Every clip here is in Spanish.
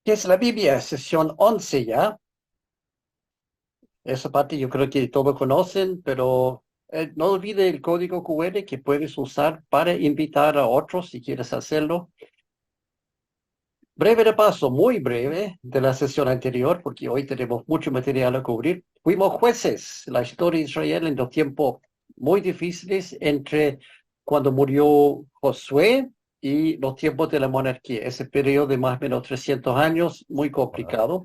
¿Qué es la Biblia? Sesión 11 ya. Esa parte yo creo que todos conocen, pero no olvide el código QR que puedes usar para invitar a otros si quieres hacerlo. Breve repaso, muy breve, de la sesión anterior, porque hoy tenemos mucho material a cubrir. Fuimos jueces, la historia de Israel en los tiempos muy difíciles entre cuando murió Josué y los tiempos de la monarquía. Ese periodo de más o menos 300 años, muy complicado.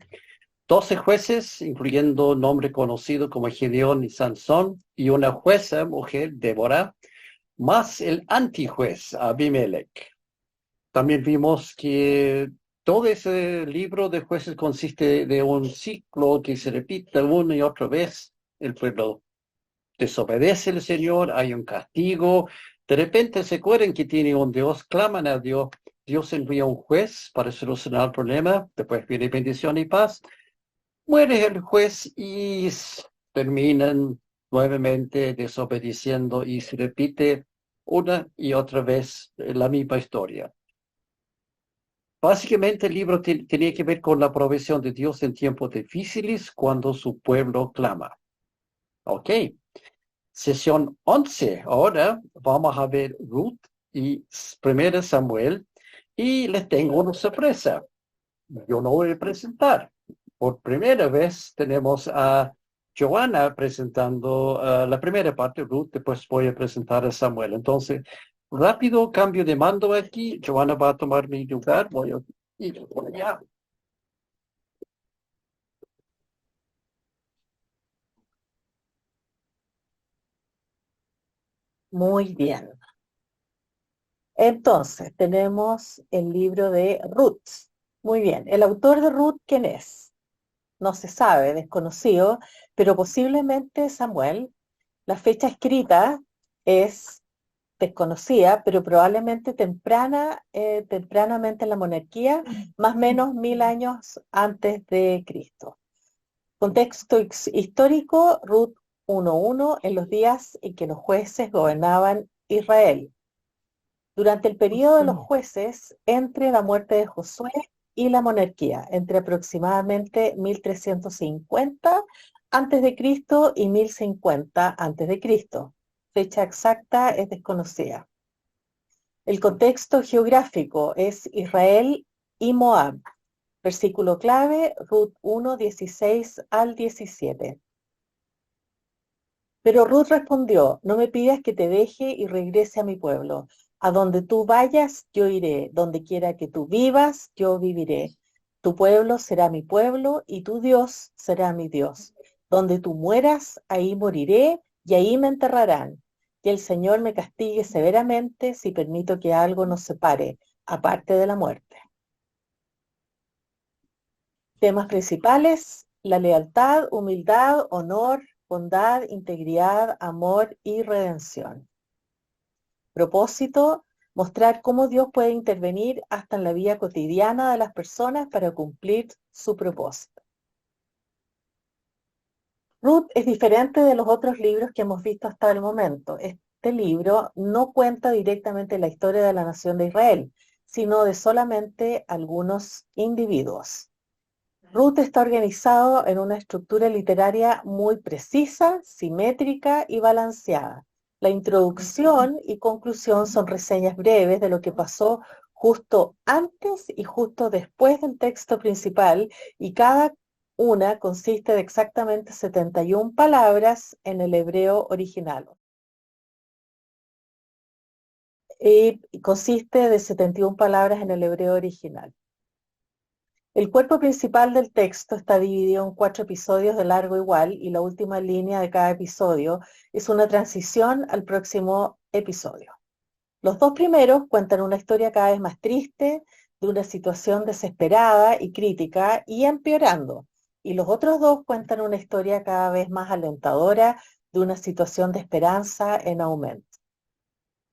12 jueces, incluyendo nombre conocido como Gedeón y Sansón, y una jueza, mujer, Débora, más el antijuez, Abimelech. También vimos que todo ese libro de jueces consiste de un ciclo que se repite una y otra vez. El pueblo desobedece al Señor, hay un castigo. De repente se acuerdan que tiene un Dios, claman a Dios. Dios envía un juez para solucionar el problema. Después viene bendición y paz. Muere el juez y terminan nuevamente desobedeciendo y se repite una y otra vez la misma historia. Básicamente el libro tenía que ver con la provisión de Dios en tiempos difíciles cuando su pueblo clama. Ok, sesión 11. Ahora vamos a ver Ruth y 1 Samuel y les tengo una sorpresa. Yo no voy a presentar. Por primera vez tenemos a Joana presentando la primera parte, Ruth, después voy a presentar a Samuel. Entonces, rápido cambio de mando aquí. Joana va a tomar mi lugar. Voy a ir por allá. Muy bien. Entonces, tenemos el libro de Ruth. Muy bien. ¿El autor de Ruth quién es? No se sabe, desconocido, pero posiblemente Samuel. La fecha escrita es desconocida, pero probablemente tempranamente en la monarquía, más o menos 1000 años antes de Cristo. Contexto histórico, Ruth 1:1, en los días en que los jueces gobernaban Israel. Durante el periodo de los jueces, entre la muerte de Josué y la monarquía, entre aproximadamente 1350 antes de Cristo y 1050 antes de Cristo. Fecha exacta es desconocida. El contexto geográfico es Israel y Moab. Versículo clave, Ruth 1, 16 al 17. Pero Ruth respondió, no me pidas que te deje y regrese a mi pueblo. A donde tú vayas, yo iré. Donde quiera que tú vivas, yo viviré. Tu pueblo será mi pueblo y tu Dios será mi Dios. Donde tú mueras, ahí moriré y ahí me enterrarán. Y el Señor me castigue severamente si permito que algo nos separe, aparte de la muerte. Temas principales: la lealtad, humildad, honor, bondad, integridad, amor y redención. Propósito: mostrar cómo Dios puede intervenir hasta en la vida cotidiana de las personas para cumplir su propósito. Ruth es diferente de los otros libros que hemos visto hasta el momento. Este libro no cuenta directamente la historia de la nación de Israel, sino de solamente algunos individuos. Ruth está organizado en una estructura literaria muy precisa, simétrica y balanceada. La introducción y conclusión son reseñas breves de lo que pasó justo antes y justo después del texto principal, y cada una consiste de exactamente 71 palabras en el hebreo original. Y consiste de 71 palabras en el hebreo original. El cuerpo principal del texto está dividido en 4 episodios de largo igual y la última línea de cada episodio es una transición al próximo episodio. Los 2 primeros cuentan una historia cada vez más triste, de una situación desesperada y crítica y empeorando, y los otros 2 cuentan una historia cada vez más alentadora, de una situación de esperanza en aumento.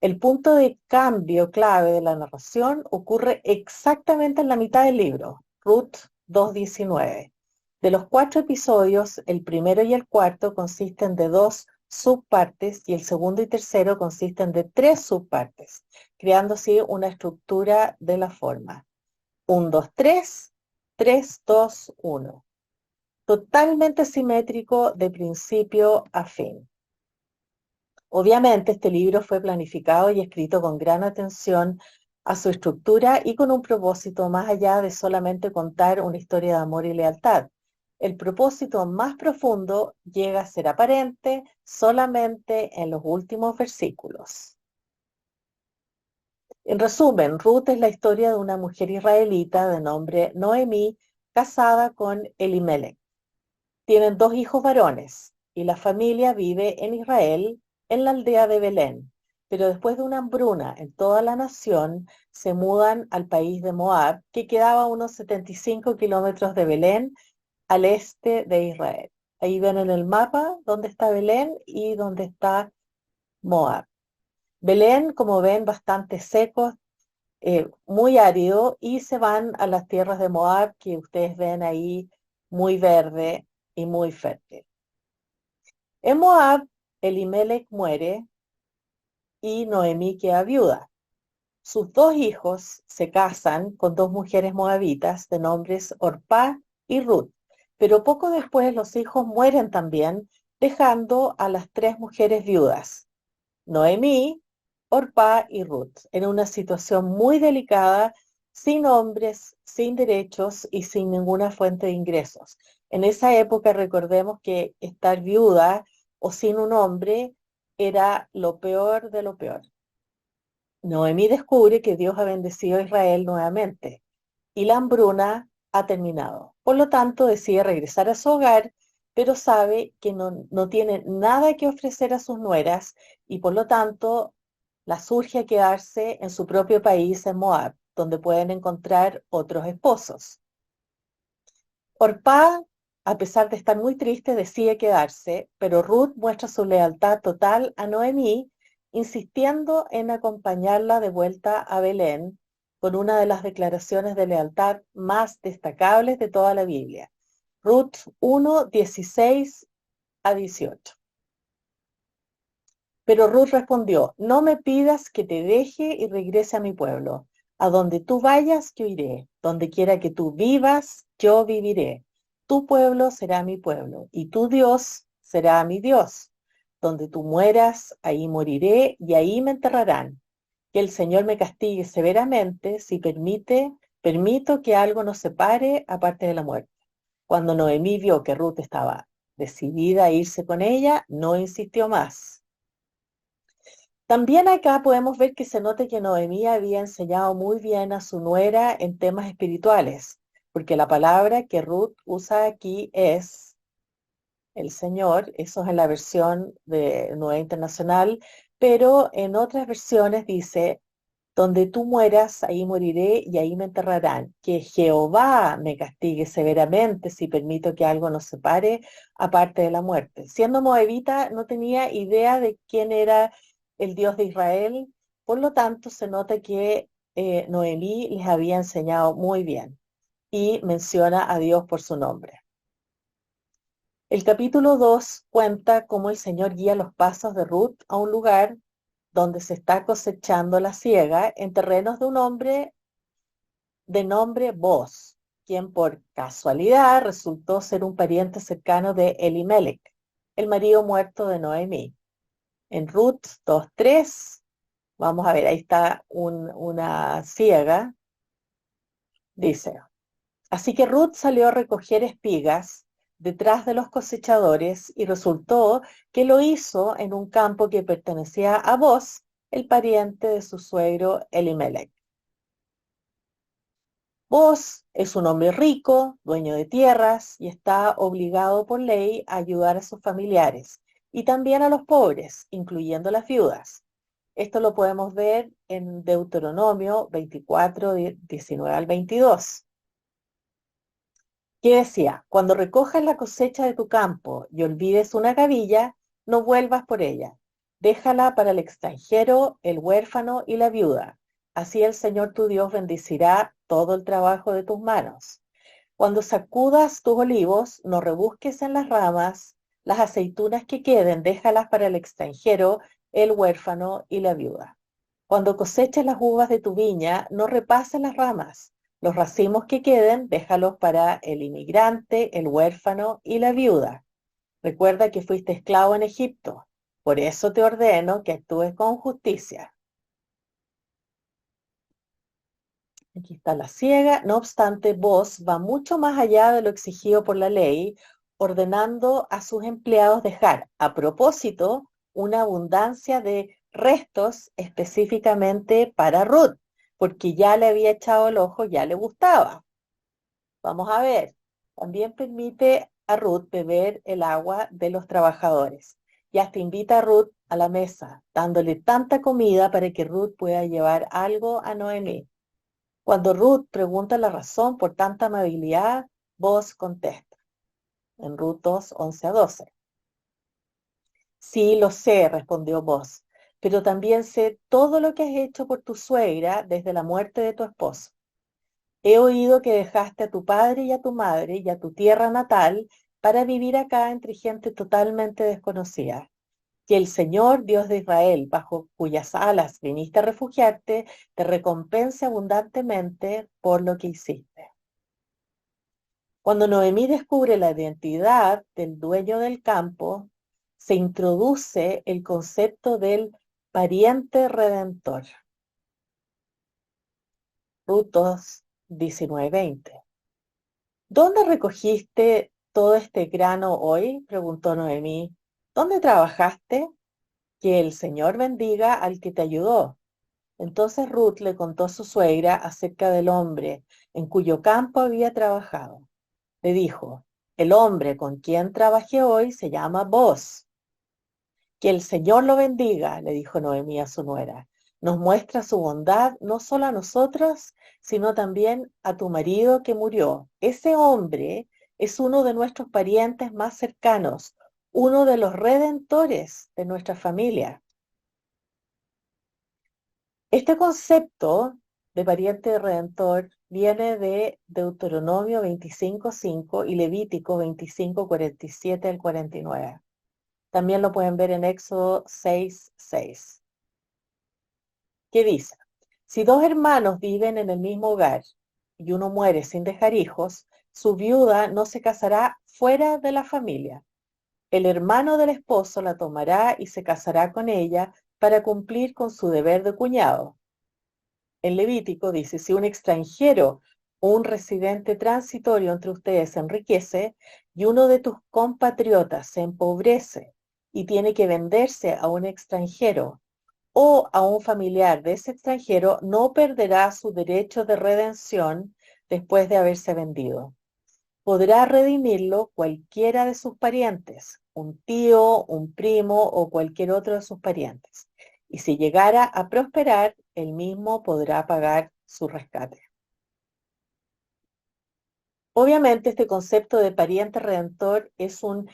El punto de cambio clave de la narración ocurre exactamente en la mitad del libro, Ruth 2:19. De los 4 episodios, el primero y el cuarto consisten de 2 subpartes y el segundo y tercero consisten de 3 subpartes, creando así una estructura de la forma 1, 2, 3, 3, 2, 1. Totalmente simétrico de principio a fin. Obviamente este libro fue planificado y escrito con gran atención a su estructura y con un propósito más allá de solamente contar una historia de amor y lealtad. El propósito más profundo llega a ser aparente solamente en los últimos versículos. En resumen, Ruth es la historia de una mujer israelita de nombre Noemí, casada con Elimelech. Tienen 2 hijos varones y la familia vive en Israel, en la aldea de Belén. Pero después de una hambruna en toda la nación, se mudan al país de Moab, que quedaba a unos 75 kilómetros de Belén, al este de Israel. Ahí ven en el mapa dónde está Belén y dónde está Moab. Belén, como ven, bastante seco, muy árido, y se van a las tierras de Moab, que ustedes ven ahí muy verde y muy fértil. En Moab, Elimelech muere y Noemí queda viuda. Sus 2 hijos se casan con 2 mujeres moabitas de nombres Orpá y Ruth, pero poco después los hijos mueren también, dejando a las 3 mujeres viudas, Noemí, Orpá y Ruth, en una situación muy delicada, sin hombres, sin derechos y sin ninguna fuente de ingresos. En esa época recordemos que estar viuda o sin un hombre era lo peor de lo peor. Noemí descubre que Dios ha bendecido a Israel nuevamente y la hambruna ha terminado. Por lo tanto, decide regresar a su hogar, pero sabe que no tiene nada que ofrecer a sus nueras y por lo tanto las urge a quedarse en su propio país, en Moab, donde pueden encontrar otros esposos. Orpá, a pesar de estar muy triste, decide quedarse, pero Ruth muestra su lealtad total a Noemí, insistiendo en acompañarla de vuelta a Belén con una de las declaraciones de lealtad más destacables de toda la Biblia. Ruth 1, 16 a 18. Pero Ruth respondió: no me pidas que te deje y regrese a mi pueblo. A donde tú vayas, yo iré. Donde quiera que tú vivas, yo viviré. Tu pueblo será mi pueblo y tu Dios será mi Dios. Donde tú mueras, ahí moriré y ahí me enterrarán. Que el Señor me castigue severamente si permito que algo nos separe aparte de la muerte. Cuando Noemí vio que Ruth estaba decidida a irse con ella, no insistió más. También acá podemos ver que se nota que Noemí había enseñado muy bien a su nuera en temas espirituales, porque la palabra que Ruth usa aquí es el Señor. Eso es en la versión de Nueva Internacional, pero en otras versiones dice: donde tú mueras, ahí moriré y ahí me enterrarán. Que Jehová me castigue severamente si permito que algo nos separe aparte de la muerte. Siendo moabita, no tenía idea de quién era el Dios de Israel, por lo tanto se nota que Noemí les había enseñado muy bien y menciona a Dios por su nombre. El capítulo 2 cuenta cómo el Señor guía los pasos de Ruth a un lugar donde se está cosechando la siega en terrenos de un hombre de nombre Boz, quien por casualidad resultó ser un pariente cercano de Elimelech, el marido muerto de Noemí. En Ruth 2:3, vamos a ver, ahí está una siega, dice: así que Ruth salió a recoger espigas detrás de los cosechadores y resultó que lo hizo en un campo que pertenecía a Boz, el pariente de su suegro Elimelech. Boz es un hombre rico, dueño de tierras y está obligado por ley a ayudar a sus familiares y también a los pobres, incluyendo las viudas. Esto lo podemos ver en Deuteronomio 24, 19 al 22. Que decía: cuando recojas la cosecha de tu campo y olvides una gavilla, no vuelvas por ella. Déjala para el extranjero, el huérfano y la viuda. Así el Señor tu Dios bendecirá todo el trabajo de tus manos. Cuando sacudas tus olivos, no rebusques en las ramas. Las aceitunas que queden, déjalas para el extranjero, el huérfano y la viuda. Cuando coseches las uvas de tu viña, no repases las ramas. Los racimos que queden, déjalos para el inmigrante, el huérfano y la viuda. Recuerda que fuiste esclavo en Egipto. Por eso te ordeno que actúes con justicia. Aquí está la ciega. No obstante, vos va mucho más allá de lo exigido por la ley, ordenando a sus empleados dejar, a propósito, una abundancia de restos específicamente para Ruth, porque ya le había echado el ojo, ya le gustaba. Vamos a ver. También permite a Ruth beber el agua de los trabajadores. Y hasta invita a Ruth a la mesa, dándole tanta comida para que Ruth pueda llevar algo a Noemí. Cuando Ruth pregunta la razón por tanta amabilidad, Boaz contesta, en Ruth 2, 11 a 12. Sí, lo sé, respondió Boaz, pero también sé todo lo que has hecho por tu suegra desde la muerte de tu esposo. He oído que dejaste a tu padre y a tu madre y a tu tierra natal para vivir acá entre gente totalmente desconocida. Que el Señor, Dios de Israel, bajo cuyas alas viniste a refugiarte, te recompense abundantemente por lo que hiciste. Cuando Noemí descubre la identidad del dueño del campo, se introduce el concepto del pariente redentor. Ruth 2, 19-20. ¿Dónde recogiste todo este grano hoy? Preguntó Noemí. ¿Dónde trabajaste? Que el Señor bendiga al que te ayudó. Entonces Ruth le contó a su suegra acerca del hombre en cuyo campo había trabajado. Le dijo, el hombre con quien trabajé hoy se llama Boaz. Que el Señor lo bendiga, le dijo Noemí a su nuera. Nos muestra su bondad no solo a nosotros, sino también a tu marido que murió. Ese hombre es uno de nuestros parientes más cercanos, uno de los redentores de nuestra familia. Este concepto de pariente redentor viene de Deuteronomio 25:5 y Levítico 25:47 al 49. También lo pueden ver en Éxodo 6:6. ¿Qué dice? Si dos hermanos viven en el mismo hogar y uno muere sin dejar hijos, su viuda no se casará fuera de la familia. El hermano del esposo la tomará y se casará con ella para cumplir con su deber de cuñado. En Levítico dice, si un extranjero o un residente transitorio entre ustedes se enriquece y uno de tus compatriotas se empobrece y tiene que venderse a un extranjero o a un familiar de ese extranjero, no perderá su derecho de redención después de haberse vendido. Podrá redimirlo cualquiera de sus parientes, un tío, un primo o cualquier otro de sus parientes. Y si llegara a prosperar, él mismo podrá pagar su rescate. Obviamente, este concepto de pariente redentor es un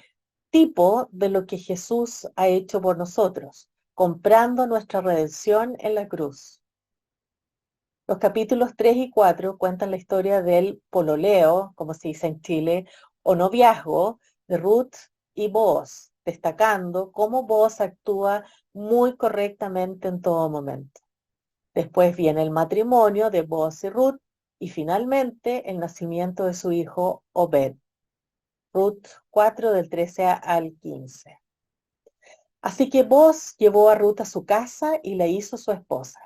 tipo de lo que Jesús ha hecho por nosotros, comprando nuestra redención en la cruz. Los capítulos 3 y 4 cuentan la historia del pololeo, como se dice en Chile, o noviazgo de Ruth y Boaz, destacando cómo Boaz actúa muy correctamente en todo momento. Después viene el matrimonio de Boaz y Ruth y finalmente el nacimiento de su hijo Obed. Ruth 4 del 13 al 15. Así que Boaz llevó a Ruth a su casa y la hizo su esposa.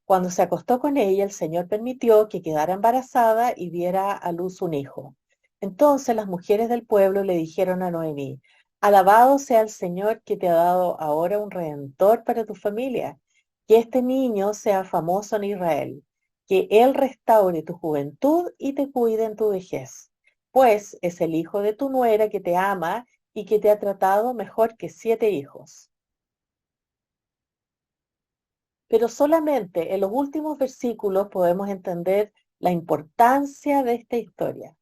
Cuando se acostó con ella, el Señor permitió que quedara embarazada y diera a luz un hijo. Entonces las mujeres del pueblo le dijeron a Noemí, alabado sea el Señor que te ha dado ahora un redentor para tu familia, que este niño sea famoso en Israel, que él restaure tu juventud y te cuide en tu vejez, pues es el hijo de tu nuera que te ama y que te ha tratado mejor que 7 hijos. Pero solamente en los últimos versículos podemos entender la importancia de esta historia.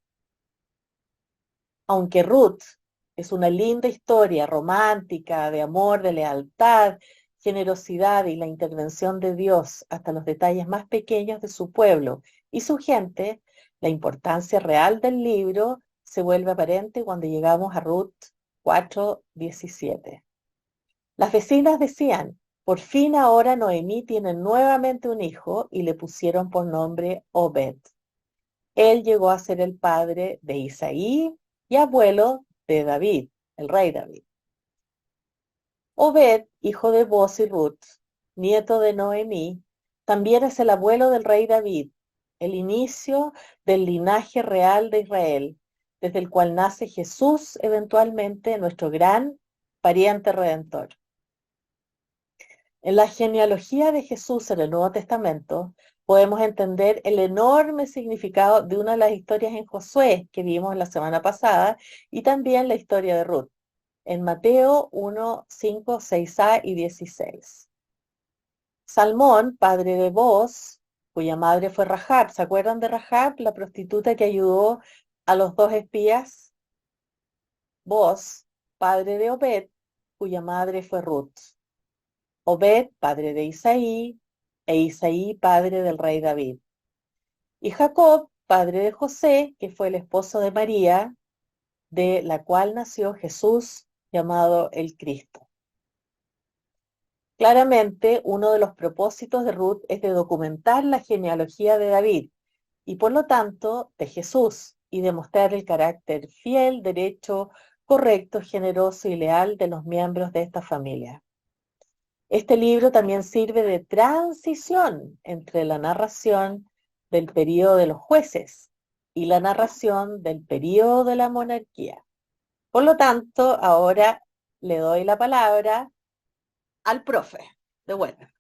Aunque Ruth es una linda historia romántica de amor, de lealtad, generosidad y la intervención de Dios hasta los detalles más pequeños de su pueblo y su gente, la importancia real del libro se vuelve aparente cuando llegamos a Ruth 4:17. Las vecinas decían, por fin ahora Noemí tiene nuevamente un hijo y le pusieron por nombre Obed. Él llegó a ser el padre de Isaí y abuelo de David, el rey David. Obed, hijo de Boz y Ruth, nieto de Noemí, también es el abuelo del rey David, el inicio del linaje real de Israel, desde el cual nace Jesús, eventualmente nuestro gran pariente redentor. En la genealogía de Jesús en el Nuevo Testamento podemos entender el enorme significado de una de las historias en Josué que vimos la semana pasada y también la historia de Ruth, en Mateo 1, 5, 6a y 16. Salmón, padre de Boz, cuya madre fue Rahab. ¿Se acuerdan de Rahab, la prostituta que ayudó a los dos espías? Boz, padre de Obed, cuya madre fue Ruth. Obed, padre de Isaí, e Isaí, padre del rey David. Y Jacob, padre de José, que fue el esposo de María, de la cual nació Jesús, llamado el Cristo. Claramente, uno de los propósitos de Ruth es de documentar la genealogía de David y por lo tanto de Jesús y demostrar el carácter fiel, derecho, correcto, generoso y leal de los miembros de esta familia. Este libro también sirve de transición entre la narración del período de los jueces y la narración del período de la monarquía. Por lo tanto, ahora le doy la palabra al profe, de vuelta.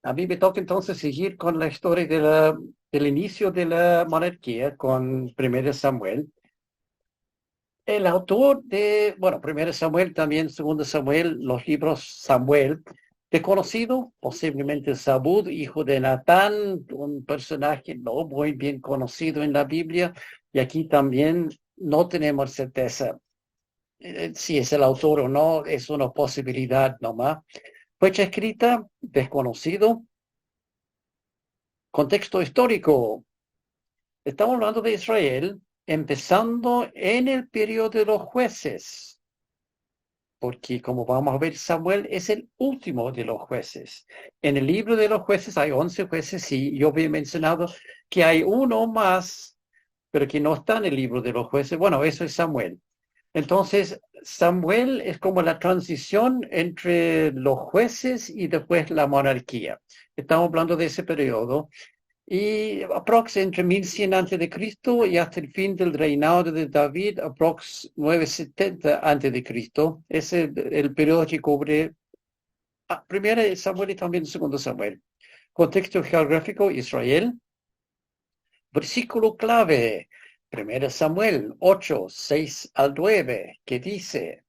A mí me toca entonces seguir con la historia del inicio de la monarquía con 1 Samuel. El autor de, bueno, 1 Samuel, también 2 Samuel, los libros Samuel, desconocido, posiblemente Sabud, hijo de Natán, un personaje no muy bien conocido en la Biblia, y aquí también no tenemos certeza si es el autor o no, es una posibilidad nomás. Fecha escrita, desconocido. Contexto histórico. Estamos hablando de Israel, empezando en el periodo de los jueces, porque como vamos a ver, Samuel es el último de los jueces. En el libro de los jueces hay 11 jueces, y yo había mencionado que hay uno más, pero que no está en el libro de los jueces. Bueno, eso es Samuel. Entonces, Samuel es como la transición entre los jueces y después la monarquía. Estamos hablando de ese periodo. Y aprox entre 1100 a.C. y hasta el fin del reinado de David, aprox 970 a.C. Es el periodo que cubre primero Samuel y también segundo Samuel. Contexto geográfico, Israel. Versículo clave, 1 Samuel 8, 6 al 9, que dice: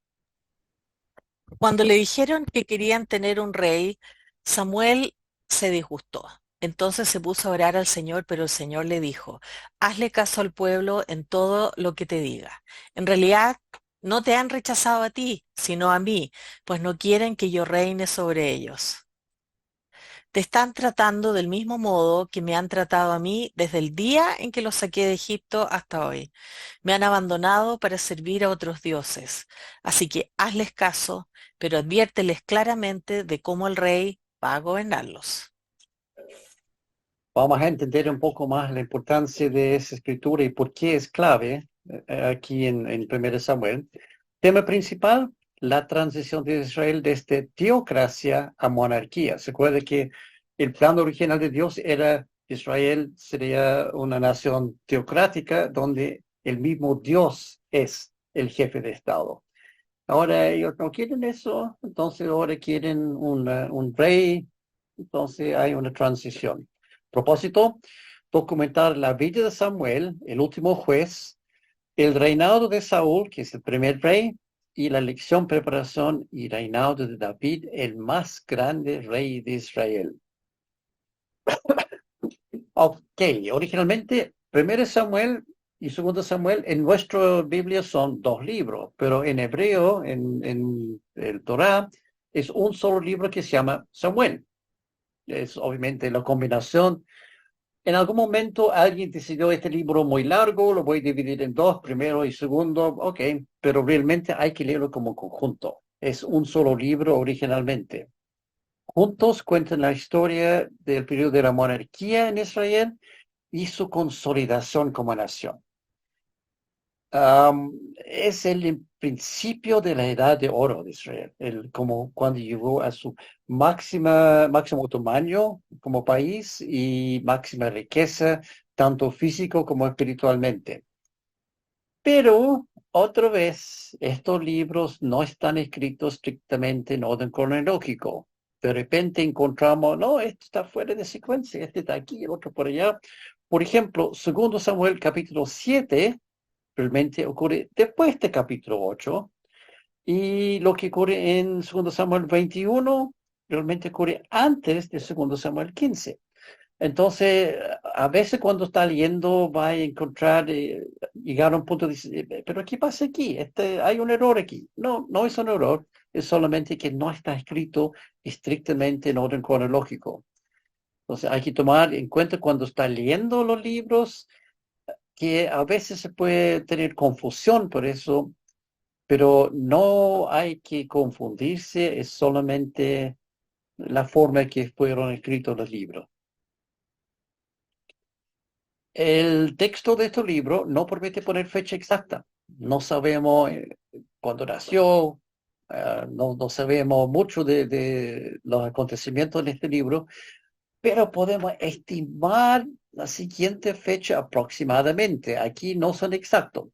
Cuando le dijeron que querían tener un rey, Samuel se disgustó. Entonces se puso a orar al Señor, pero el Señor le dijo: hazle caso al pueblo en todo lo que te diga. En realidad, no te han rechazado a ti, sino a mí, pues no quieren que yo reine sobre ellos. Te están tratando del mismo modo que me han tratado a mí desde el día en que los saqué de Egipto hasta hoy. Me han abandonado para servir a otros dioses. Así que hazles caso, pero adviérteles claramente de cómo el rey va a gobernarlos. Vamos a entender un poco más la importancia de esa escritura y por qué es clave aquí en 1 Samuel. Tema principal, la transición de Israel desde teocracia a monarquía. Se acuerda que el plan original de Dios era Israel sería una nación teocrática donde el mismo Dios es el jefe de Estado. Ahora ellos no quieren eso, entonces ahora quieren un rey, entonces hay una transición. Propósito, documentar la vida de Samuel, el último juez, el reinado de Saúl, que es el primer rey, y la elección, preparación y reinado de David, el más grande rey de Israel. Ok, originalmente, 1 Samuel y 2 Samuel en nuestra Biblia son dos libros, pero en hebreo, en el Torá, es un solo libro que se llama Samuel. Es obviamente la combinación. En algún momento alguien decidió este libro muy largo, lo voy a dividir en dos, primero y segundo, ok, pero realmente hay que leerlo como conjunto. Es un solo libro originalmente. Juntos cuentan la historia del periodo de la monarquía en Israel y su consolidación como nación. Es el principio de la edad de oro de Israel, como cuando llegó a su máximo tamaño como país y máxima riqueza, tanto físico como espiritualmente. Pero otra vez, estos libros no están escritos estrictamente en orden cronológico. De repente encontramos, no, esto está fuera de secuencia, este está aquí, el otro por allá. Por ejemplo, segundo Samuel capítulo 7 realmente ocurre después de capítulo 8, y lo que ocurre en segundo Samuel 21 realmente ocurre antes de segundo Samuel 15. Entonces, a veces cuando está leyendo va a encontrar, llegar a un punto de decir, pero ¿qué pasa aquí? Hay un error aquí. No, no es un error, es solamente que no está escrito estrictamente en orden cronológico. Entonces, hay que tomar en cuenta cuando está leyendo los libros que a veces se puede tener confusión por eso, pero no hay que confundirse, es solamente la forma en que fueron escritos los libros. El texto de este libro no permite poner fecha exacta. No sabemos cuándo nació, no sabemos mucho de los acontecimientos en este libro, pero podemos estimar la siguiente fecha aproximadamente. Aquí no son exactos.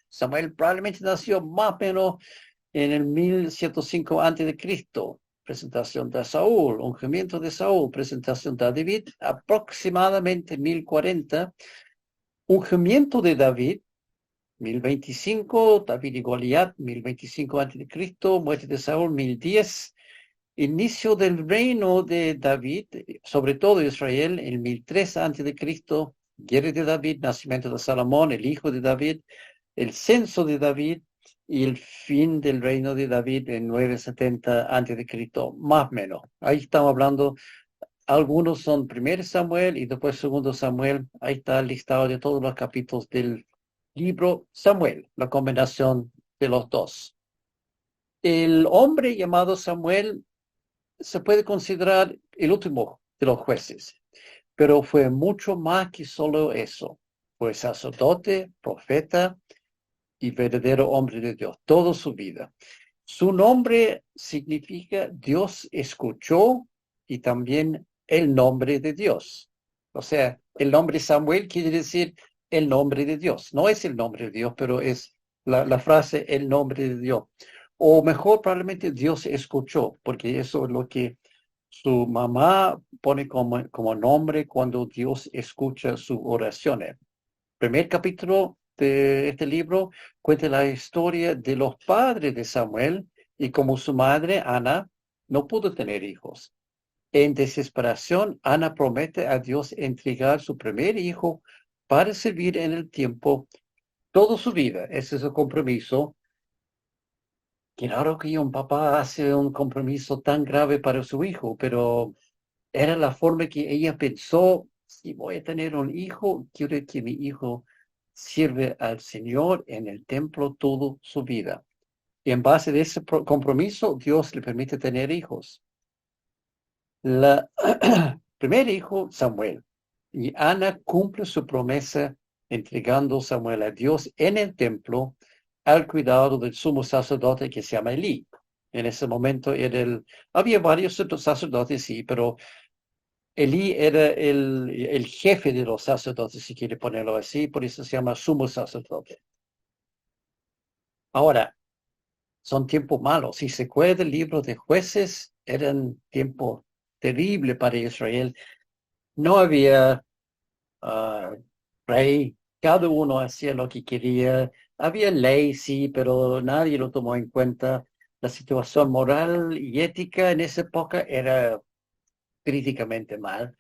Samuel probablemente nació más o menos en el 1105 a.C., presentación de Saúl, ungimiento de Saúl, presentación de David, aproximadamente 1040, ungimiento de David, 1025, David y Goliat, 1025 a.C., muerte de Saúl, 1010, inicio del reino de David, sobre todo Israel, en 1003 a.C., guerra de David, nacimiento de Salomón, el hijo de David, el censo de David y el fin del reino de David en 970 a.C., más o menos. Ahí estamos hablando, algunos son 1 Samuel y después 2 Samuel. Ahí está el listado de todos los capítulos del libro Samuel, la combinación de los dos. El hombre llamado Samuel se puede considerar el último de los jueces, pero fue mucho más que solo eso. Fue sacerdote, profeta y verdadero hombre de Dios, toda su vida. Su nombre significa Dios escuchó y también el nombre de Dios. O sea, el nombre Samuel quiere decir el nombre de Dios. No es el nombre de Dios, pero es la frase el nombre de Dios. O mejor, probablemente Dios escuchó, porque eso es lo que su mamá pone como nombre cuando Dios escucha sus oraciones. Primer capítulo de este libro cuenta la historia de los padres de Samuel y cómo su madre, Ana, no pudo tener hijos. En desesperación, Ana promete a Dios entregar su primer hijo para servir en el tiempo toda su vida. Ese es el compromiso. Claro que un papá hace un compromiso tan grave para su hijo, pero era la forma que ella pensó: si voy a tener un hijo, quiero que mi hijo sirve al Señor en el templo toda su vida. Y en base de ese compromiso, Dios le permite tener hijos. La primer hijo, Samuel. Y Ana cumple su promesa entregando Samuel a Dios en el templo al cuidado del sumo sacerdote que se llama Elí. En ese momento había varios sacerdotes, sí, pero Elí era el jefe de los sacerdotes, si quiere ponerlo así, por eso se llama sumo sacerdote. Ahora, son tiempos malos. Si se acuerda el libro de Jueces, eran tiempos terribles para Israel. No había rey, cada uno hacía lo que quería. Había ley, sí, pero nadie lo tomó en cuenta. La situación moral y ética en esa época era críticamente mal.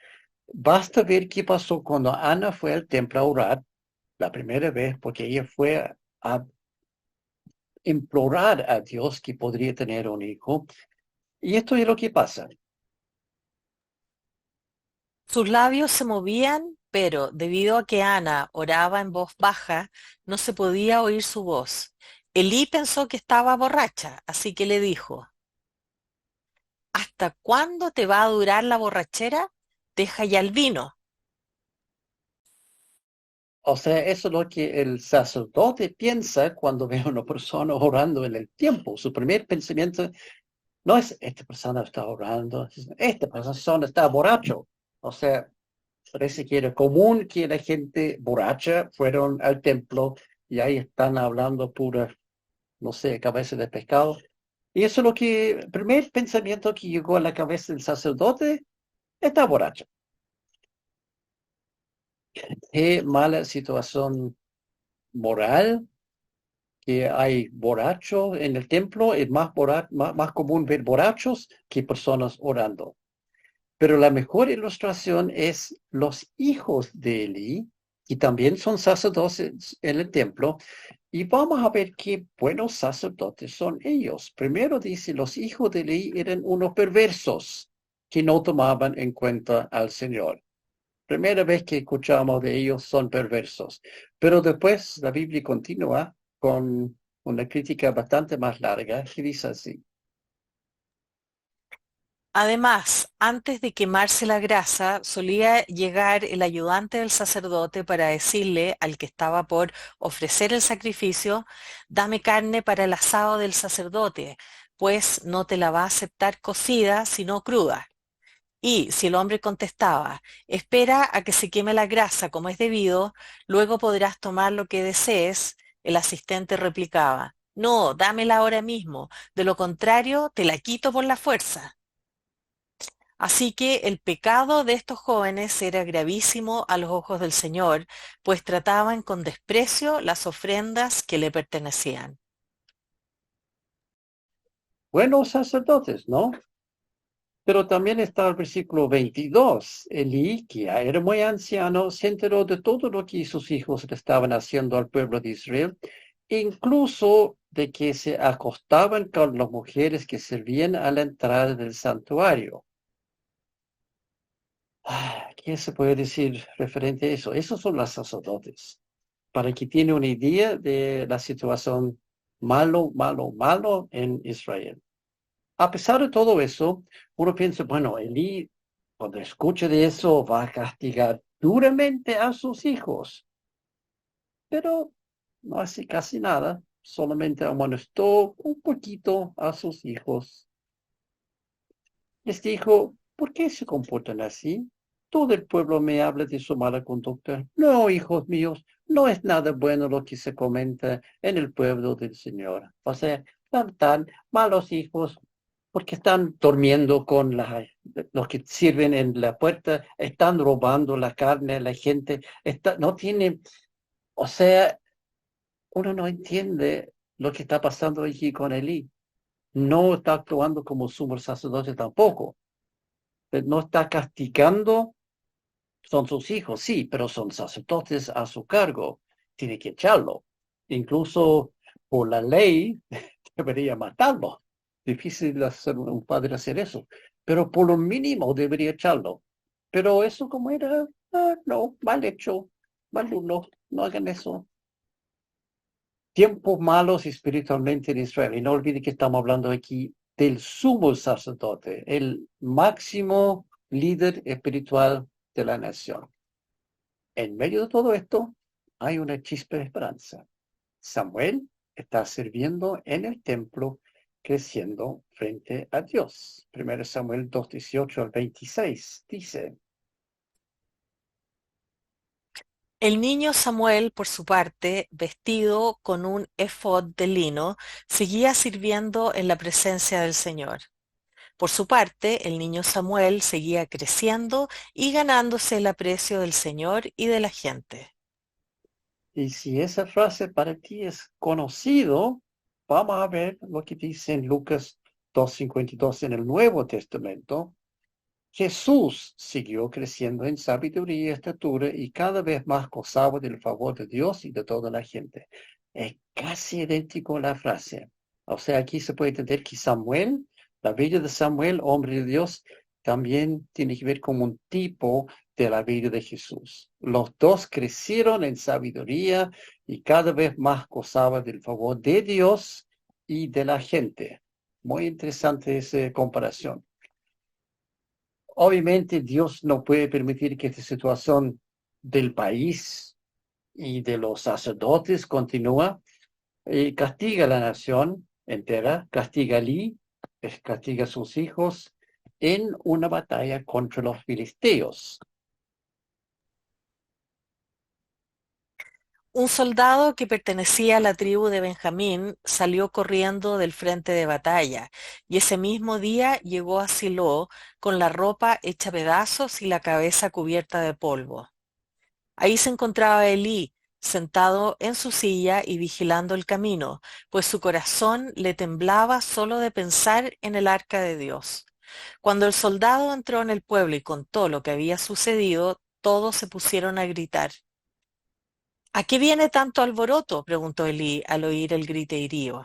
Basta ver qué pasó cuando Ana fue al templo a orar la primera vez, porque ella fue a implorar a Dios que podría tener un hijo. Y esto es lo que pasa. Sus labios se movían, pero debido a que Ana oraba en voz baja, no se podía oír su voz. Elí pensó que estaba borracha, así que le dijo: ¿Hasta cuándo te va a durar la borrachera? Deja ya el vino. O sea, eso es lo que el sacerdote piensa cuando ve a una persona orando en el templo. Su primer pensamiento no es, esta persona está orando, esta persona está borracho. O sea, parece que era común que la gente borracha fueron al templo y ahí están hablando pura, no sé, cabeza de pescado. Y eso es lo que, el primer pensamiento que llegó a la cabeza del sacerdote, está borracho. Qué mala situación moral que hay borrachos en el templo. Es más común ver borrachos que personas orando. Pero la mejor ilustración es los hijos de Eli, que también son sacerdotes en el templo, y vamos a ver qué buenos sacerdotes son ellos. Primero dice, los hijos de Eli eran unos perversos que no tomaban en cuenta al Señor. Primera vez que escuchamos de ellos, son perversos. Pero después la Biblia continúa con una crítica bastante más larga que dice así. Además, antes de quemarse la grasa, solía llegar el ayudante del sacerdote para decirle al que estaba por ofrecer el sacrificio, dame carne para el asado del sacerdote, pues no te la va a aceptar cocida, sino cruda. Y si el hombre contestaba, espera a que se queme la grasa como es debido, luego podrás tomar lo que desees, el asistente replicaba, no, dámela ahora mismo, de lo contrario te la quito por la fuerza. Así que el pecado de estos jóvenes era gravísimo a los ojos del Señor, pues trataban con desprecio las ofrendas que le pertenecían. Buenos sacerdotes, ¿no? Pero también está el versículo 22. Elí, que ya era muy anciano, se enteró de todo lo que sus hijos le estaban haciendo al pueblo de Israel, incluso de que se acostaban con las mujeres que servían a la entrada del santuario. ¿Qué se puede decir referente a eso? Esos son los sacerdotes. Para que tiene una idea de la situación malo en Israel. A pesar de todo eso, uno piensa, bueno, Elí, cuando escuche de eso, va a castigar duramente a sus hijos. Pero no hace casi nada, solamente amonestó un poquito a sus hijos. Les dijo, ¿por qué se comportan así? Todo el pueblo me habla de su mala conducta. No, hijos míos, no es nada bueno lo que se comenta en el pueblo del Señor. O sea, tan malos hijos porque están durmiendo con los que sirven en la puerta, están robando la carne a la gente, no tienen, o sea, uno no entiende lo que está pasando aquí con Elí. No está actuando como sumo sacerdote tampoco. No está castigando, son sus hijos, sí, pero son sacerdotes a su cargo. Tiene que echarlo. Incluso por la ley debería matarlo. Difícil hacer un padre hacer eso. Pero por lo mínimo debería echarlo. Pero eso como era, no, mal hecho, mal uno, no hagan eso. Tiempos malos espiritualmente en Israel. Y no olviden que estamos hablando aquí del sumo sacerdote, el máximo líder espiritual de la nación. En medio de todo esto, hay una chispa de esperanza. Samuel está sirviendo en el templo, creciendo frente a Dios. 1 Samuel 2:18 al 26 dice: El niño Samuel, por su parte, vestido con un efod de lino, seguía sirviendo en la presencia del Señor. Por su parte, el niño Samuel seguía creciendo y ganándose el aprecio del Señor y de la gente. Y si esa frase para ti es conocido, vamos a ver lo que dice en Lucas 2:52 en el Nuevo Testamento. Jesús siguió creciendo en sabiduría y estatura y cada vez más gozaba del favor de Dios y de toda la gente. Es casi idéntico a la frase. O sea, aquí se puede entender que Samuel, la vida de Samuel, hombre de Dios, también tiene que ver con un tipo de la vida de Jesús. Los dos crecieron en sabiduría y cada vez más gozaban del favor de Dios y de la gente. Muy interesante esa comparación. Obviamente Dios no puede permitir que esta situación del país y de los sacerdotes continúa y castiga a la nación entera, castiga a Elí, castiga a sus hijos en una batalla contra los filisteos. Un soldado que pertenecía a la tribu de Benjamín salió corriendo del frente de batalla, y ese mismo día llegó a Silo con la ropa hecha pedazos y la cabeza cubierta de polvo. Ahí se encontraba Elí, sentado en su silla y vigilando el camino, pues su corazón le temblaba solo de pensar en el arca de Dios. Cuando el soldado entró en el pueblo y contó lo que había sucedido, todos se pusieron a gritar. ¿A qué viene tanto alboroto?, preguntó Elí al oír el griterío.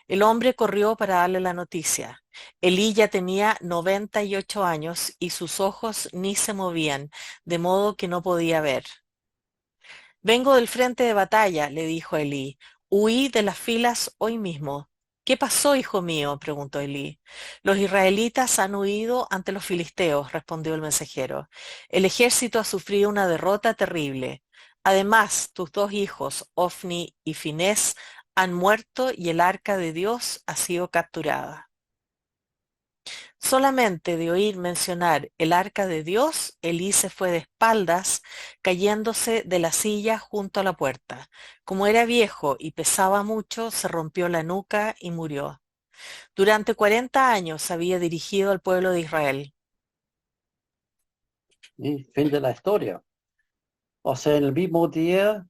El hombre corrió para darle la noticia. Elí ya tenía 98 años y sus ojos ni se movían, de modo que no podía ver. Vengo del frente de batalla, le dijo Elí. Huí de las filas hoy mismo. ¿Qué pasó, hijo mío?, preguntó Elí. Los israelitas han huido ante los filisteos, respondió el mensajero. El ejército ha sufrido una derrota terrible. Además, tus dos hijos, Ofni y Finés, han muerto y el arca de Dios ha sido capturada. Solamente de oír mencionar el arca de Dios, Elí se fue de espaldas, cayéndose de la silla junto a la puerta. Como era viejo y pesaba mucho, se rompió la nuca y murió. Durante 40 años había dirigido al pueblo de Israel. Y fin de la historia. O sea, en el mismo día,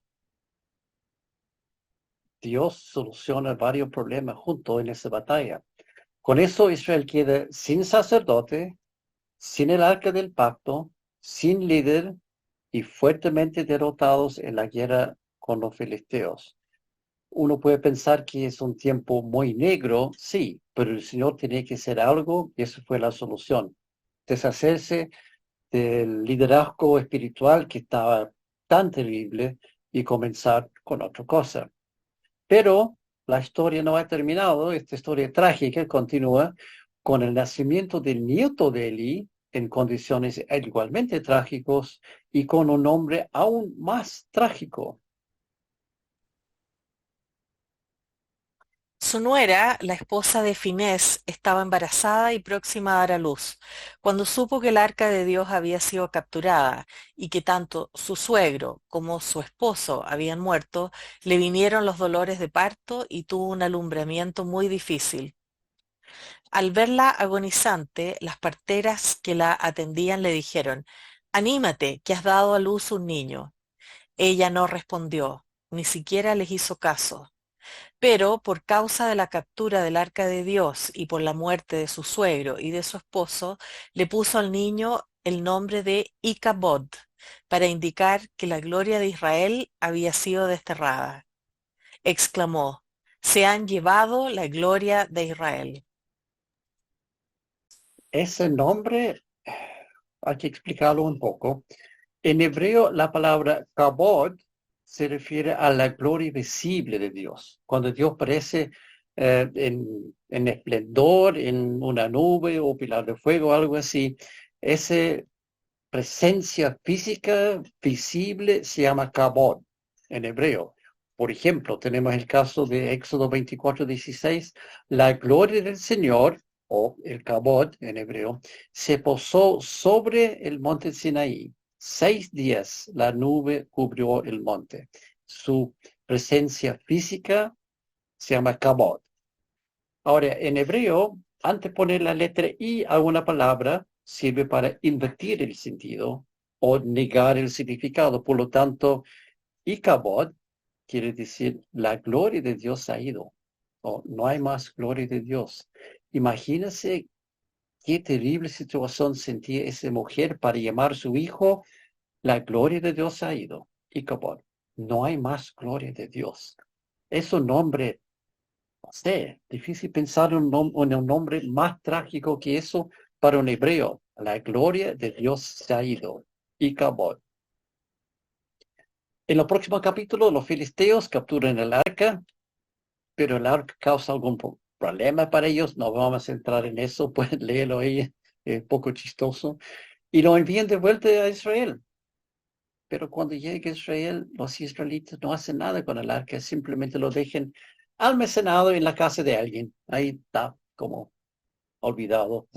Dios soluciona varios problemas juntos en esa batalla. Con eso Israel queda sin sacerdote, sin el arca del pacto, sin líder y fuertemente derrotados en la guerra con los filisteos. Uno puede pensar que es un tiempo muy negro, sí, pero el Señor tenía que hacer algo y esa fue la solución. Deshacerse del liderazgo espiritual que estaba tan terrible y comenzar con otra cosa. Pero la historia no ha terminado, esta historia trágica continúa con el nacimiento del nieto de Elí en condiciones igualmente trágicas y con un nombre aún más trágico. Su nuera, la esposa de Finés, estaba embarazada y próxima a dar a luz. Cuando supo que el arca de Dios había sido capturada y que tanto su suegro como su esposo habían muerto, le vinieron los dolores de parto y tuvo un alumbramiento muy difícil. Al verla agonizante, las parteras que la atendían le dijeron: «Anímate, que has dado a luz un niño». Ella no respondió, ni siquiera les hizo caso. Pero por causa de la captura del arca de Dios y por la muerte de su suegro y de su esposo, le puso al niño el nombre de Icabod, para indicar que la gloria de Israel había sido desterrada. Exclamó: «Se han llevado la gloria de Israel». Ese nombre hay que explicarlo un poco. En hebreo, la palabra kabod se refiere a la gloria visible de Dios. Cuando Dios aparece en esplendor, en una nube o pilar de fuego, algo así, esa presencia física visible se llama kabod en hebreo. Por ejemplo, tenemos el caso de Éxodo 24:16, la gloria del Señor, o el kabod en hebreo, se posó sobre el monte Sinaí. 6 días la nube cubrió el monte. Su presencia física se llama kabod. Ahora, en hebreo, antes de poner la letra I a una palabra, sirve para invertir el sentido o negar el significado. Por lo tanto, Icabod quiere decir la gloria de Dios ha ido. O no hay más gloria de Dios. Imagínense qué terrible situación sentía esa mujer para llamar a su hijo, la gloria de Dios ha ido. Icabod. No hay más gloria de Dios. Es un nombre, no sé, difícil pensar en un nombre más trágico que eso para un hebreo. La gloria de Dios se ha ido. Icabod. En los próximos capítulos, los filisteos capturan el arca, pero el arca causa algún problema para ellos. No vamos a entrar en eso, pueden leerlo ahí, es poco chistoso. Y lo envían de vuelta a Israel. pero cuando llega Israel, los israelitas no hacen nada con el arca, simplemente lo dejan almacenado en la casa de alguien. Ahí está, como olvidado.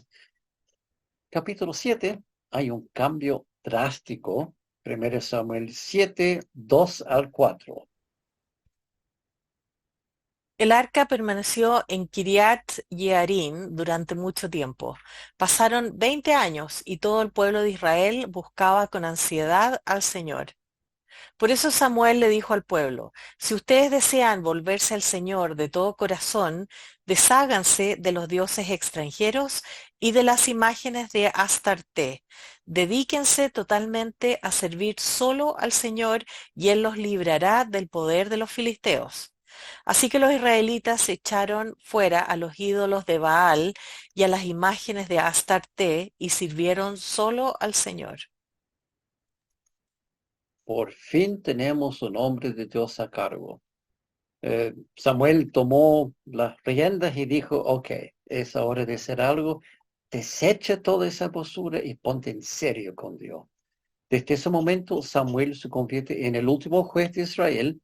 Capítulo 7, hay un cambio drástico. 1 Samuel 7, 2 al 4. El arca permaneció en Kiriat Yearim durante mucho tiempo. Pasaron 20 años y todo el pueblo de Israel buscaba con ansiedad al Señor. Por eso Samuel le dijo al pueblo: si ustedes desean volverse al Señor de todo corazón, desháganse de los dioses extranjeros y de las imágenes de Astarte. Dedíquense totalmente a servir solo al Señor y Él los librará del poder de los filisteos. Así que los israelitas echaron fuera a los ídolos de Baal y a las imágenes de Astarte y sirvieron solo al Señor. Por fin tenemos un hombre de Dios a cargo. Samuel tomó las riendas y dijo, ok, es hora de hacer algo. Desecha toda esa postura y ponte en serio con Dios. Desde ese momento, Samuel se convierte en el último juez de Israel.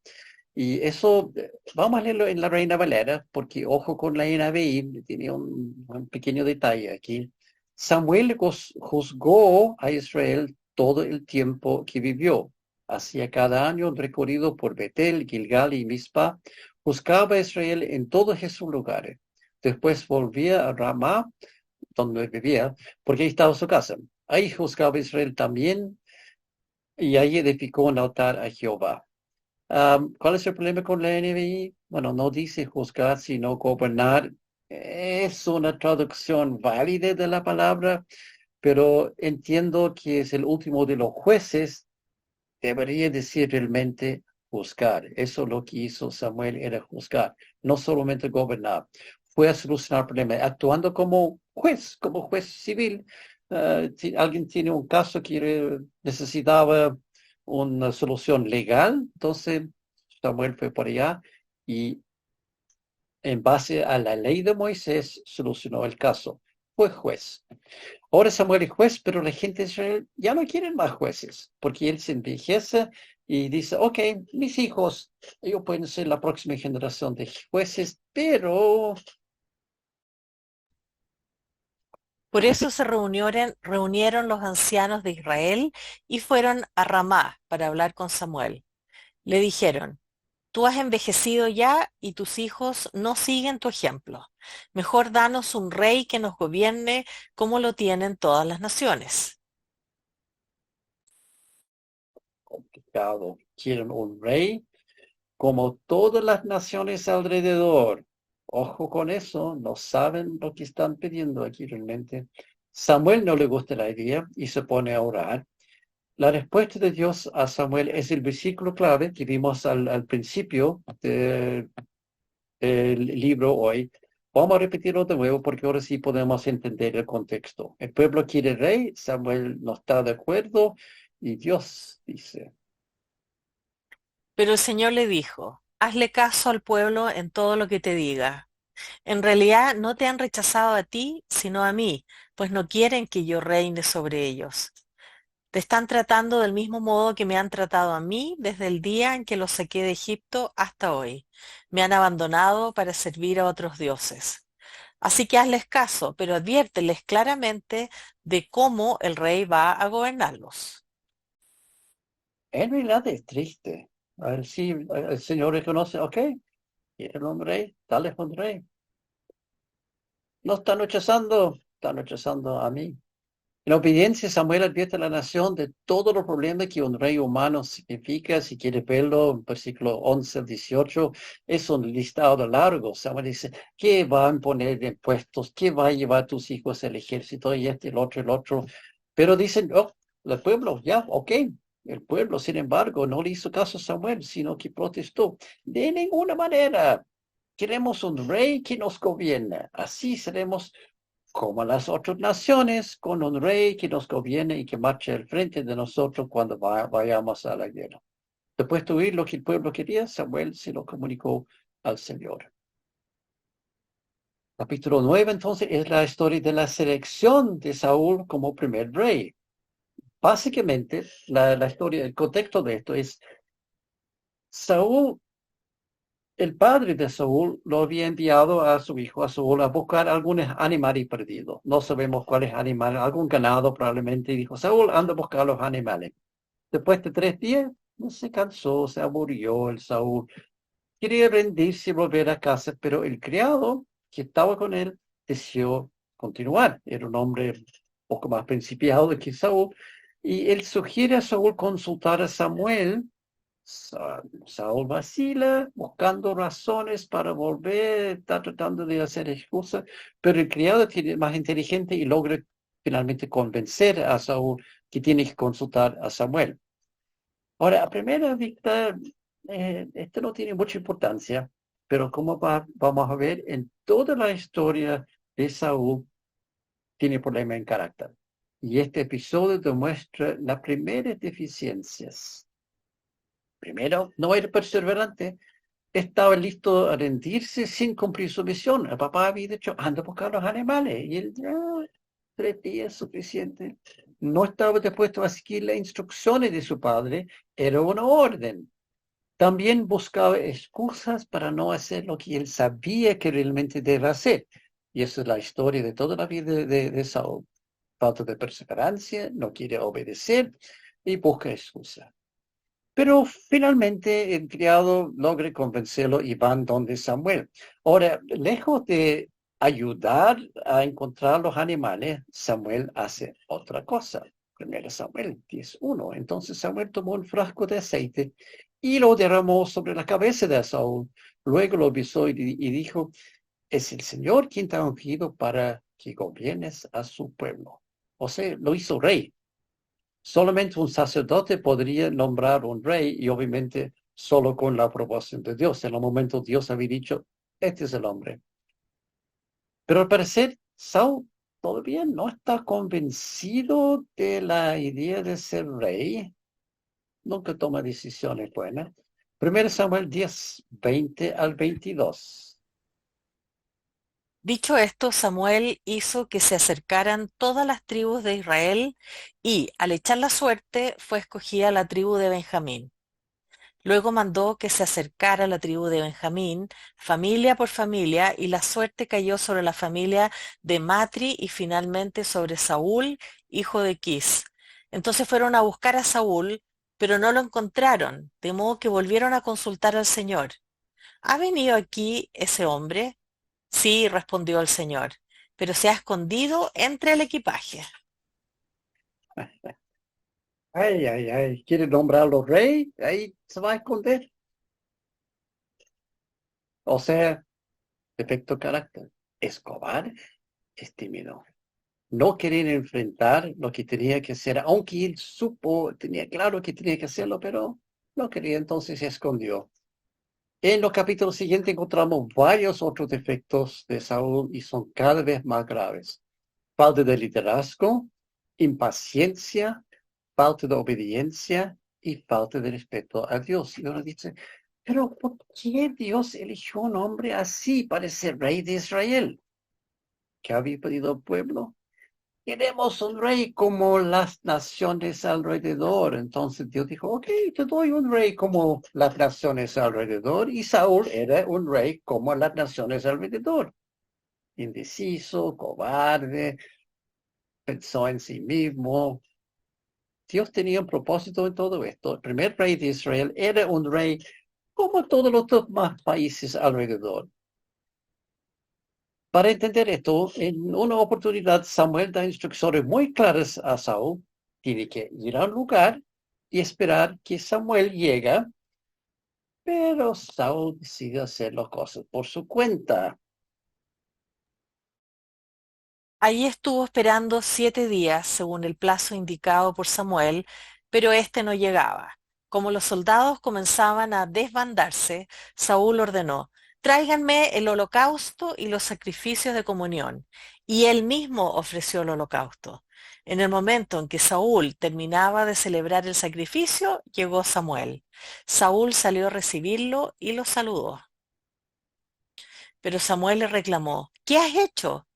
Y eso, vamos a leerlo en la Reina Valera, porque ojo con la NBI, tiene un pequeño detalle aquí. Samuel juzgó a Israel todo el tiempo que vivió. Hacía cada año un recorrido por Betel, Gilgal y Mizpa. Juzgaba a Israel en todos esos lugares. Después volvía a Ramá, donde vivía, porque ahí estaba su casa. Ahí juzgaba a Israel también, y ahí edificó un altar a Jehová. ¿Cuál es el problema con la NBI? Bueno, no dice juzgar, sino gobernar. Es una traducción válida de la palabra, pero entiendo que es el último de los jueces. Debería decir realmente juzgar. Eso lo que hizo Samuel era juzgar, no solamente gobernar. Fue a solucionar problemas, actuando como juez civil. Si alguien tiene un caso que necesitaba una solución legal, entonces Samuel fue por allá y en base a la ley de Moisés solucionó el caso. Fue juez. Ahora Samuel es juez, pero la gente de Israel ya no quiere más jueces, porque él se envejece y dice, ok, mis hijos, ellos pueden ser la próxima generación de jueces, pero Por eso se reunieron los ancianos de Israel y fueron a Ramá para hablar con Samuel. Le dijeron: tú has envejecido ya y tus hijos no siguen tu ejemplo. Mejor danos un rey que nos gobierne como lo tienen todas las naciones. complicado. Quieren un rey como todas las naciones alrededor. Ojo con eso, no saben lo que están pidiendo aquí realmente. Samuel no le gusta la idea y se pone a orar. La respuesta de Dios a Samuel es el versículo clave que vimos al principio del libro hoy. Vamos a repetirlo de nuevo porque ahora sí podemos entender el contexto. El pueblo quiere rey, Samuel no está de acuerdo y Dios dice, Pero el Señor le dijo: hazle caso al pueblo en todo lo que te diga. En realidad no te han rechazado a ti, sino a mí, pues no quieren que yo reine sobre ellos. Te están tratando del mismo modo que me han tratado a mí desde el día en que los saqué de Egipto hasta hoy. Me han abandonado para servir a otros dioses. Así que hazles caso, pero adviérteles claramente de cómo el rey va a gobernarlos. en realidad es triste. A ver si el Señor reconoce, ok, quieren un rey, dale un rey. No están rechazando a mí. En obediencia, Samuel advierte a la nación de todos los problemas que un rey humano significa. Si quiere verlo, en versículo 11 al 18, es un listado largo. Samuel dice, ¿qué va a imponer de impuestos? ¿Qué va a llevar a tus hijos al ejército? Y el otro. Pero dicen, oh, el pueblo, ya, ok. El pueblo, sin embargo, no le hizo caso a Samuel, sino que protestó. De ninguna manera. Queremos un rey que nos gobierne. Así seremos como las otras naciones, con un rey que nos gobierne y que marche al frente de nosotros cuando vayamos a la guerra. Después de oír lo que el pueblo quería, Samuel se lo comunicó al Señor. Capítulo 9, entonces, es la historia de la selección de Saúl como primer rey. Básicamente, la historia, el contexto de esto es Saúl, el padre de Saúl, lo había enviado a su hijo, a Saúl, a buscar algunos animales perdidos. No sabemos cuáles animales, algún ganado probablemente. Y dijo, Saúl, anda a buscar los animales. Después de 3 días, se cansó, se aburrió el Saúl. Quería rendirse y volver a casa, pero el criado que estaba con él deseó continuar. Era un hombre un poco más principiado que Saúl. Y él sugiere a Saúl consultar a Samuel. Saúl vacila, buscando razones para volver, está tratando de hacer excusas, pero el criado es más inteligente y logra finalmente convencer a Saúl que tiene que consultar a Samuel. Ahora, a primera vista, esto no tiene mucha importancia, pero como vamos a ver, en toda la historia de Saúl tiene problemas en carácter. Y este episodio demuestra las primeras deficiencias. Primero, no era perseverante, estaba listo a rendirse sin cumplir su misión. El papá había dicho, anda a buscar los animales. Y él, 3 días suficiente. No estaba dispuesto a seguir las instrucciones de su padre, era una orden. También buscaba excusas para no hacer lo que él sabía que realmente debe hacer. Y esa es la historia de toda la vida de Saúl. Falta de perseverancia, no quiere obedecer y busca excusas. Pero finalmente el criado logra convencerlo y van donde Samuel. Ahora, lejos de ayudar a encontrar los animales, Samuel hace otra cosa. Primero Samuel 10:1. Entonces Samuel tomó un frasco de aceite y lo derramó sobre la cabeza de Saúl. Luego lo besó y dijo, es el Señor quien te ha ungido para que gobiernes a su pueblo. O sea, lo hizo rey. Solamente un sacerdote podría nombrar un rey y obviamente solo con la aprobación de Dios. En el momento Dios había dicho, este es el hombre. Pero al parecer, Saúl todavía no está convencido de la idea de ser rey. Nunca toma decisiones buenas. 1 Samuel 10:20-22. Dicho esto, Samuel hizo que se acercaran todas las tribus de Israel y, al echar la suerte, fue escogida la tribu de Benjamín. Luego mandó que se acercara la tribu de Benjamín, familia por familia, y la suerte cayó sobre la familia de Matri y finalmente sobre Saúl, hijo de Quis. Entonces fueron a buscar a Saúl, pero no lo encontraron, de modo que volvieron a consultar al Señor. ¿Ha venido aquí ese hombre? Sí, respondió el Señor, pero se ha escondido entre el equipaje. Ay, ay, ay, quiere nombrarlo rey, ahí se va a esconder. O sea, defecto de carácter. Escobar es tímido. No querer enfrentar lo que tenía que hacer, aunque él supo, tenía claro que tenía que hacerlo, pero no quería, entonces se escondió. En los capítulos siguientes encontramos varios otros defectos de Saúl y son cada vez más graves. Falta de liderazgo, impaciencia, falta de obediencia y falta de respeto a Dios. Y uno dice, pero ¿por qué Dios eligió un hombre así para ser rey de Israel? ¿Qué había pedido el pueblo? Queremos un rey como las naciones alrededor. Entonces Dios dijo, ok, te doy un rey como las naciones alrededor. Y Saúl era un rey como las naciones alrededor. Indeciso, cobarde, pensó en sí mismo. Dios tenía un propósito en todo esto. El primer rey de Israel era un rey como todos los demás países alrededor. Para entender esto, en una oportunidad Samuel da instrucciones muy claras a Saúl. Tiene que ir a un lugar y esperar que Samuel llegue, pero Saúl decide hacer las cosas por su cuenta. Allí estuvo esperando 7 días, según el plazo indicado por Samuel, pero éste no llegaba. Como los soldados comenzaban a desbandarse, Saúl ordenó, tráiganme el holocausto y los sacrificios de comunión. Y él mismo ofreció el holocausto. En el momento en que Saúl terminaba de celebrar el sacrificio, llegó Samuel. Saúl salió a recibirlo y lo saludó. Pero Samuel le reclamó, ¿qué has hecho?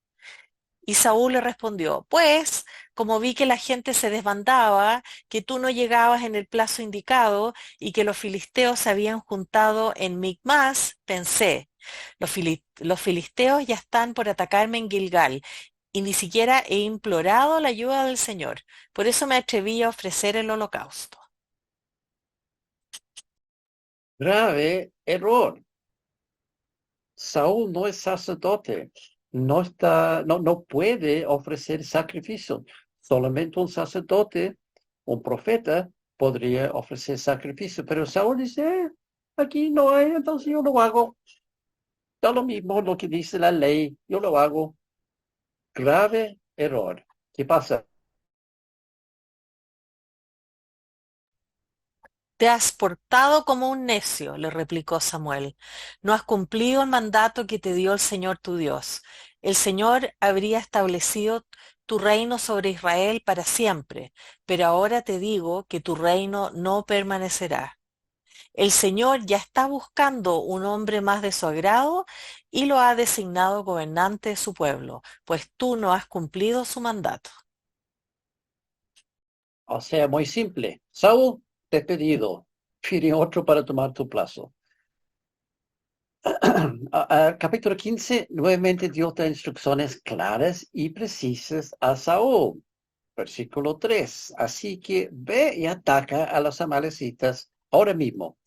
Y Saúl le respondió, pues, como vi que la gente se desbandaba, que tú no llegabas en el plazo indicado y que los filisteos se habían juntado en Micmas, pensé, los filisteos ya están por atacarme en Gilgal y ni siquiera he implorado la ayuda del Señor. Por eso me atreví a ofrecer el holocausto. Grave error. Saúl no es sacerdote, no puede ofrecer sacrificio. Solamente un sacerdote, un profeta, podría ofrecer sacrificio. Pero Saúl dice, aquí no hay, entonces yo lo hago. Da lo mismo lo que dice la ley, yo lo hago. Grave error. ¿Qué pasa? Te has portado como un necio, le replicó Samuel. No has cumplido el mandato que te dio el Señor tu Dios. El Señor habría establecido tu reino sobre Israel para siempre, pero ahora te digo que tu reino no permanecerá. El Señor ya está buscando un hombre más de su agrado y lo ha designado gobernante de su pueblo, pues tú no has cumplido su mandato. O sea, muy simple. Saúl, despedido. Pide otro para tomar tu plazo. Capítulo 15, nuevamente Dios da instrucciones claras y precisas a Saúl. Versículo 3. Así que ve y ataca a los amalecitas ahora mismo.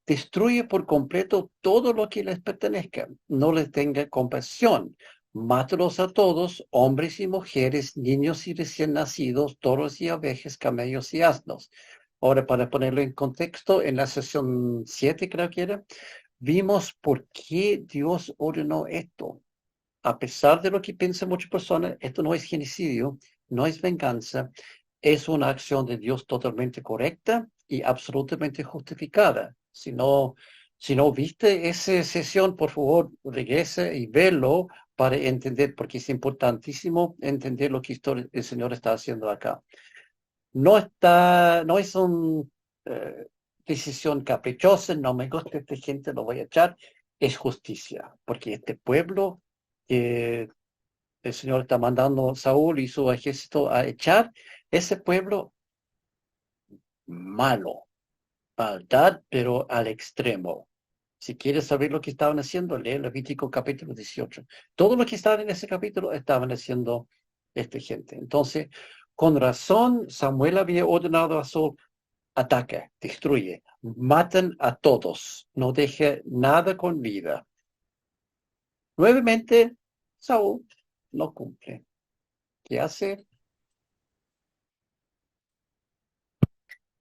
Destruye por completo todo lo que les pertenezca. No les tenga compasión. Mátalos a todos, hombres y mujeres, niños y recién nacidos, toros y ovejas, camellos y asnos. Ahora, para ponerlo en contexto, en la sesión 7 creo que era, vimos por qué Dios ordenó esto. A pesar de lo que piensan muchas personas, esto no es genocidio, no es venganza, es una acción de Dios totalmente correcta y absolutamente justificada. Si no viste esa sesión, por favor, regrese y velo para entender, porque es importantísimo entender lo que el Señor está haciendo acá. No es una decisión caprichosa, no me gusta esta gente, lo voy a echar, es justicia, porque este pueblo que el Señor está mandando a Saúl y su ejército a echar, ese pueblo malo, maldad, pero al extremo. Si quieres saber lo que estaban haciendo, lee Levítico capítulo 18. Todo lo que estaba en ese capítulo estaban haciendo esta gente. Entonces, con razón, Samuel había ordenado a Saúl, ataca, destruye, matan a todos, no deje nada con vida. Nuevamente, Saúl no cumple. ¿Qué hace?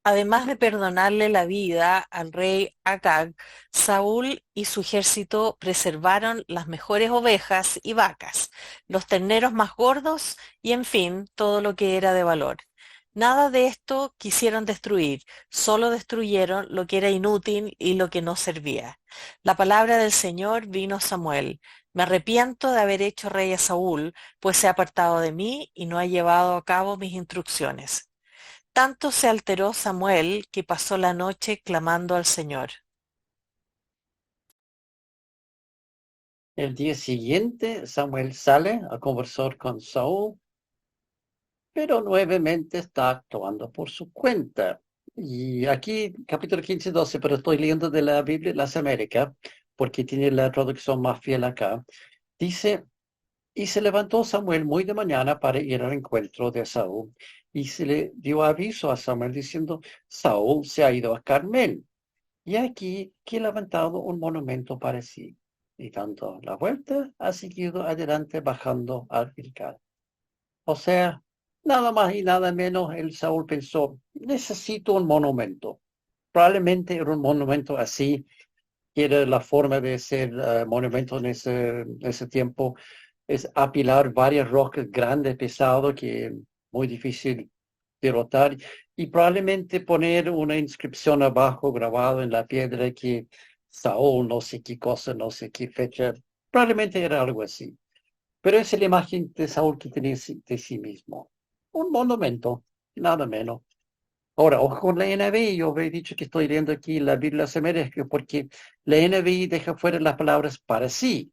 Además de perdonarle la vida al rey Agag, Saúl y su ejército preservaron las mejores ovejas y vacas, los terneros más gordos y, en fin, todo lo que era de valor. Nada de esto quisieron destruir, solo destruyeron lo que era inútil y lo que no servía. La palabra del Señor vino a Samuel. Me arrepiento de haber hecho rey a Saúl, pues se ha apartado de mí y no ha llevado a cabo mis instrucciones. Tanto se alteró Samuel que pasó la noche clamando al Señor. El día siguiente, Samuel sale a conversar con Saúl, pero nuevamente está actuando por su cuenta. Y aquí, capítulo 15, 12, pero estoy leyendo de la Biblia Las Américas, porque tiene la traducción más fiel acá. Dice, y se levantó Samuel muy de mañana para ir al encuentro de Saúl, y se le dio aviso a Samuel diciendo, Saúl se ha ido a Carmel, y aquí que ha levantado un monumento para sí. Y dando la vuelta, ha seguido adelante bajando al Gilgal. O sea, nada más y nada menos, el Saúl pensó, necesito un monumento. Probablemente era un monumento así, que era la forma de ser monumento en ese tiempo, es apilar varias rocas grandes, pesadas, que es muy difícil derrotar, y probablemente poner una inscripción abajo grabado en la piedra que Saúl, no sé qué cosa, no sé qué fecha, probablemente era algo así. Pero esa es la imagen de Saúl que tenía de sí mismo. Un monumento, nada menos. Ahora, ojo con la NBI, yo he dicho que estoy leyendo aquí la Biblia Semeresca porque la NBI deja fuera las palabras para sí,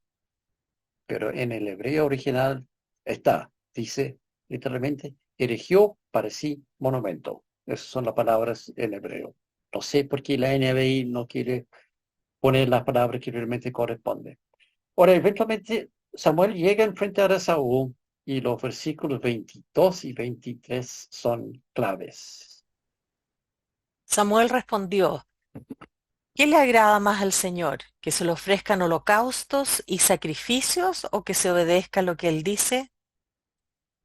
pero en el hebreo original está dice literalmente, erigió para sí monumento. Esas son las palabras en hebreo. No sé por qué la NBI no quiere poner las palabras que realmente corresponden. Ahora, eventualmente, Samuel llega a enfrentar a Saúl y los versículos 22 y 23 son claves. Samuel respondió, ¿qué le agrada más al Señor? ¿Que se le ofrezcan holocaustos y sacrificios o que se obedezca lo que Él dice?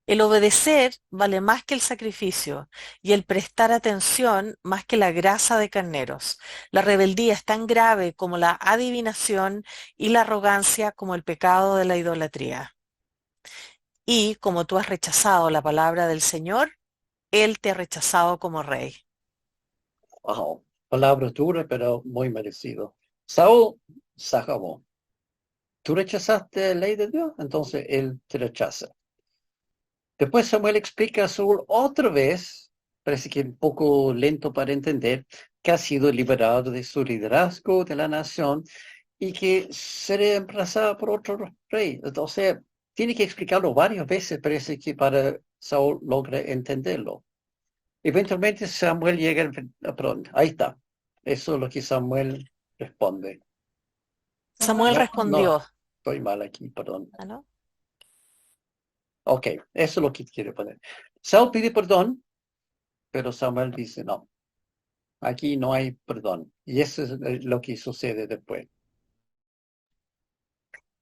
El obedecer vale más que el sacrificio y el prestar atención más que la grasa de carneros. La rebeldía es tan grave como la adivinación y la arrogancia como el pecado de la idolatría. Y como tú has rechazado la palabra del Señor, Él te ha rechazado como rey. Wow, palabras duras, pero muy merecido. Saúl se acabó. Tú rechazaste la ley de Dios, entonces él te rechaza. Después Samuel explica a Saúl otra vez, parece que un poco lento para entender, que ha sido liberado de su liderazgo de la nación y que será reemplazado por otro rey. Entonces, tiene que explicarlo varias veces, parece que para Saúl logre entenderlo. Eventualmente Samuel llega, perdón, ahí está. Eso es lo que Samuel responde. Samuel No, respondió, estoy mal aquí, perdón. ¿ah, no? Ok, eso es lo que quiere poner. Saúl pide perdón, pero Samuel dice no. Aquí no hay perdón. Y eso es lo que sucede después.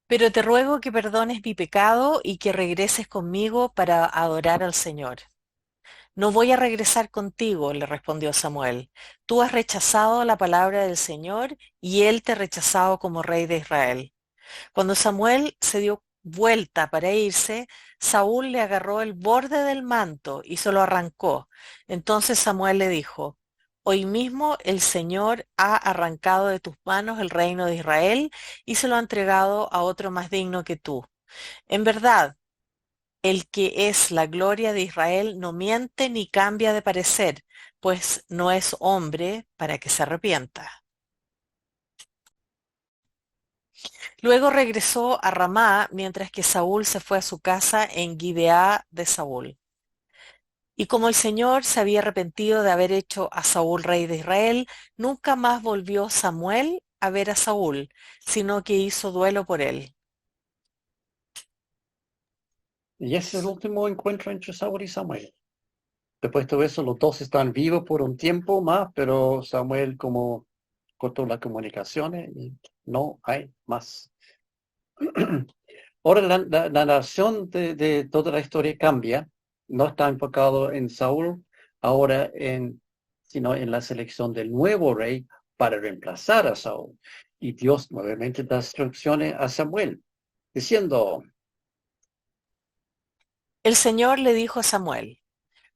Pero te ruego que perdones mi pecado y que regreses conmigo para adorar al Señor. No voy a regresar contigo, le respondió Samuel. Tú has rechazado la palabra del Señor y Él te ha rechazado como rey de Israel. Cuando Samuel se dio vuelta para irse, Saúl le agarró el borde del manto y se lo arrancó. Entonces Samuel le dijo, hoy mismo el Señor ha arrancado de tus manos el reino de Israel y se lo ha entregado a otro más digno que tú. En verdad, el que es la gloria de Israel no miente ni cambia de parecer, pues no es hombre para que se arrepienta. Luego regresó a Ramá, mientras que Saúl se fue a su casa en Gibeá de Saúl. Y como el Señor se había arrepentido de haber hecho a Saúl rey de Israel, nunca más volvió Samuel a ver a Saúl, sino que hizo duelo por él. Y ese es el último encuentro entre Saúl y Samuel. Después de todo eso, los dos están vivos por un tiempo más, pero Samuel como cortó las comunicaciones y no hay más. Ahora la narración de toda la historia cambia. No está enfocado en Saúl, ahora sino en la selección del nuevo rey para reemplazar a Saúl. Y Dios nuevamente da instrucciones a Samuel, diciendo, El Señor le dijo a Samuel,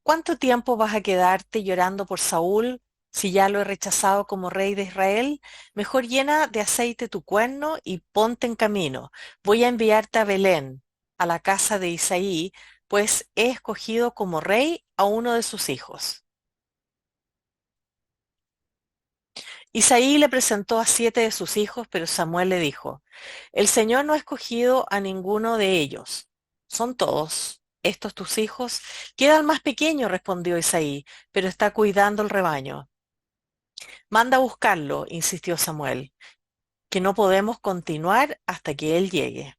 ¿cuánto tiempo vas a quedarte llorando por Saúl si ya lo he rechazado como rey de Israel? Mejor llena de aceite tu cuerno y ponte en camino. Voy a enviarte a Belén, a la casa de Isaí, pues he escogido como rey a uno de sus hijos. Isaí le presentó a 7 de sus hijos, pero Samuel le dijo, el Señor no ha escogido a ninguno de ellos. ¿Son todos estos tus hijos? Queda el más pequeño, respondió Isaí, pero está cuidando el rebaño. Manda a buscarlo, insistió Samuel, que no podemos continuar hasta que él llegue.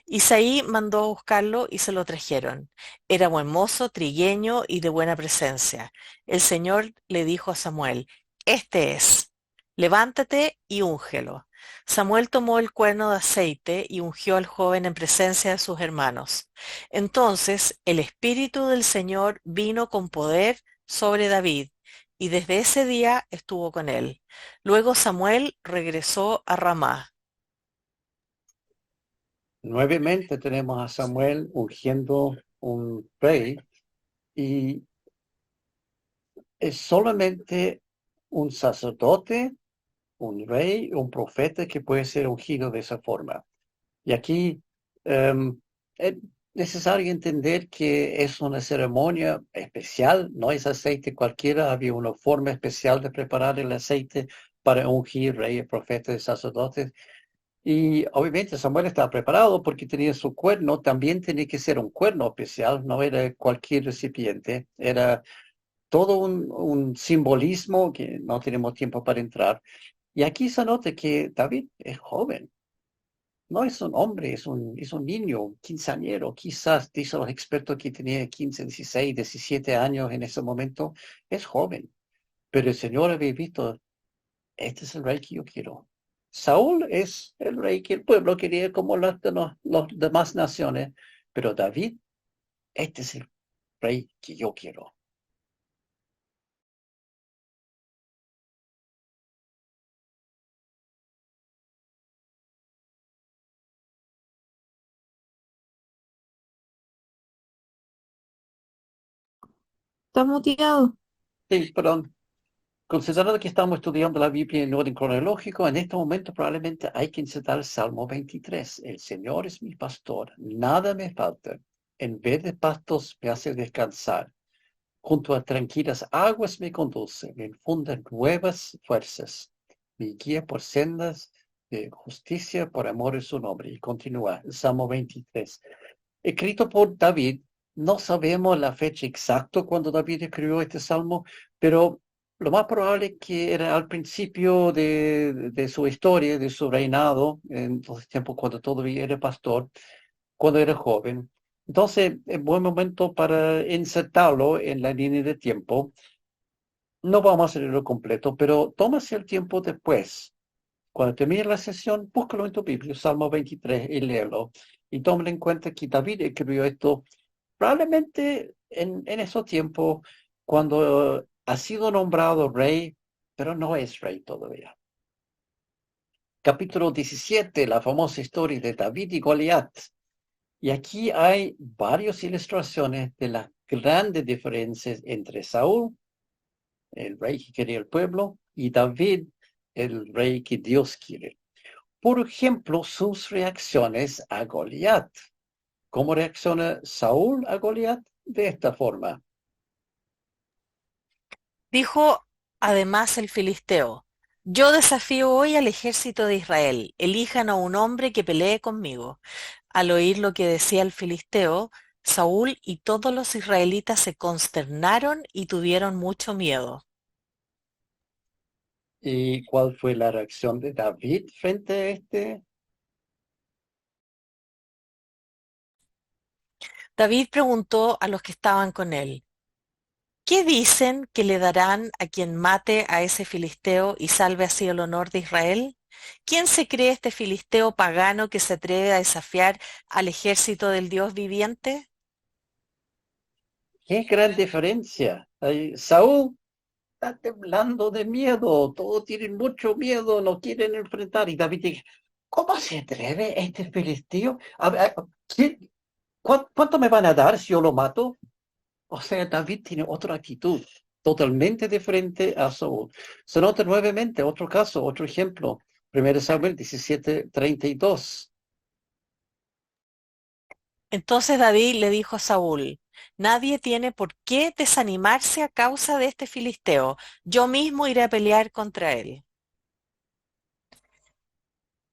Isaí mandó a buscarlo y se lo trajeron. Era buen mozo, trigueño y de buena presencia. El Señor le dijo a Samuel, este es, levántate y úngelo. Samuel tomó el cuerno de aceite y ungió al joven en presencia de sus hermanos. Entonces el Espíritu del Señor vino con poder sobre David, y desde ese día estuvo con él. Luego Samuel regresó a Ramá. nuevamente tenemos a Samuel ungiendo un rey y es solamente un sacerdote, un rey, un profeta que puede ser ungido de esa forma. Y aquí es necesario entender que es una ceremonia especial, no es aceite cualquiera, había una forma especial de preparar el aceite para ungir reyes, profetas y sacerdotes. Y obviamente Samuel estaba preparado porque tenía su cuerno, también tenía que ser un cuerno especial, no era cualquier recipiente, era todo un simbolismo que no tenemos tiempo para entrar. Y aquí se nota que David es joven, no es un hombre, es un niño, un quinceañero, quizás dicen los expertos que tenía 15, 16, 17 años en ese momento, es joven. Pero el Señor había visto, este es el rey que yo quiero. Saúl es el rey que el pueblo quería como los demás naciones, pero David, este es el rey que yo quiero. Está muteado. Sí, perdón. Considerando que estamos estudiando la Biblia en orden cronológico, en este momento probablemente hay que insertar el Salmo 23. El Señor es mi pastor, nada me falta. En vez de pastos me hace descansar. Junto a tranquilas aguas me conduce, me infunde nuevas fuerzas. Me guía por sendas de justicia por amor de su nombre. Y continúa, el Salmo 23. Escrito por David, no sabemos la fecha exacta cuando David escribió este salmo, pero lo más probable es que era al principio de su historia, de su reinado, en los tiempos cuando todavía era pastor, cuando era joven. Entonces, es buen momento para insertarlo en la línea de tiempo. No vamos a hacerlo completo, pero tómase el tiempo después. Cuando termine la sesión, búscalo en tu Biblia, Salmo 23, y léelo. Y tómalo en cuenta que David escribió esto probablemente en esos tiempos cuando ha sido nombrado rey, pero no es rey todavía. Capítulo 17, la famosa historia de David y Goliat. Y aquí hay varias ilustraciones de las grandes diferencias entre Saúl, el rey que quería el pueblo, y David, el rey que Dios quiere. Por ejemplo, sus reacciones a Goliat. ¿Cómo reacciona Saúl a Goliat? De esta forma. Dijo además el filisteo: Yo desafío hoy al ejército de Israel, elijan a un hombre que pelee conmigo. Al oír lo que decía el filisteo, Saúl y todos los israelitas se consternaron y tuvieron mucho miedo. ¿Y cuál fue la reacción de David frente a este? David preguntó a los que estaban con él: ¿Qué dicen que le darán a quien mate a ese filisteo y salve así el honor de Israel? ¿Quién se cree este filisteo pagano que se atreve a desafiar al ejército del Dios viviente? ¡Qué gran diferencia! Saúl está temblando de miedo, todos tienen mucho miedo, no quieren enfrentar. Y David dice, ¿cómo se atreve este filisteo? ¿Cuánto me van a dar si yo lo mato? O sea, David tiene otra actitud, totalmente diferente a Saúl. Se nota nuevamente otro caso, otro ejemplo. 1 Samuel 17:32. Entonces David le dijo a Saúl: Nadie tiene por qué desanimarse a causa de este filisteo. Yo mismo iré a pelear contra él.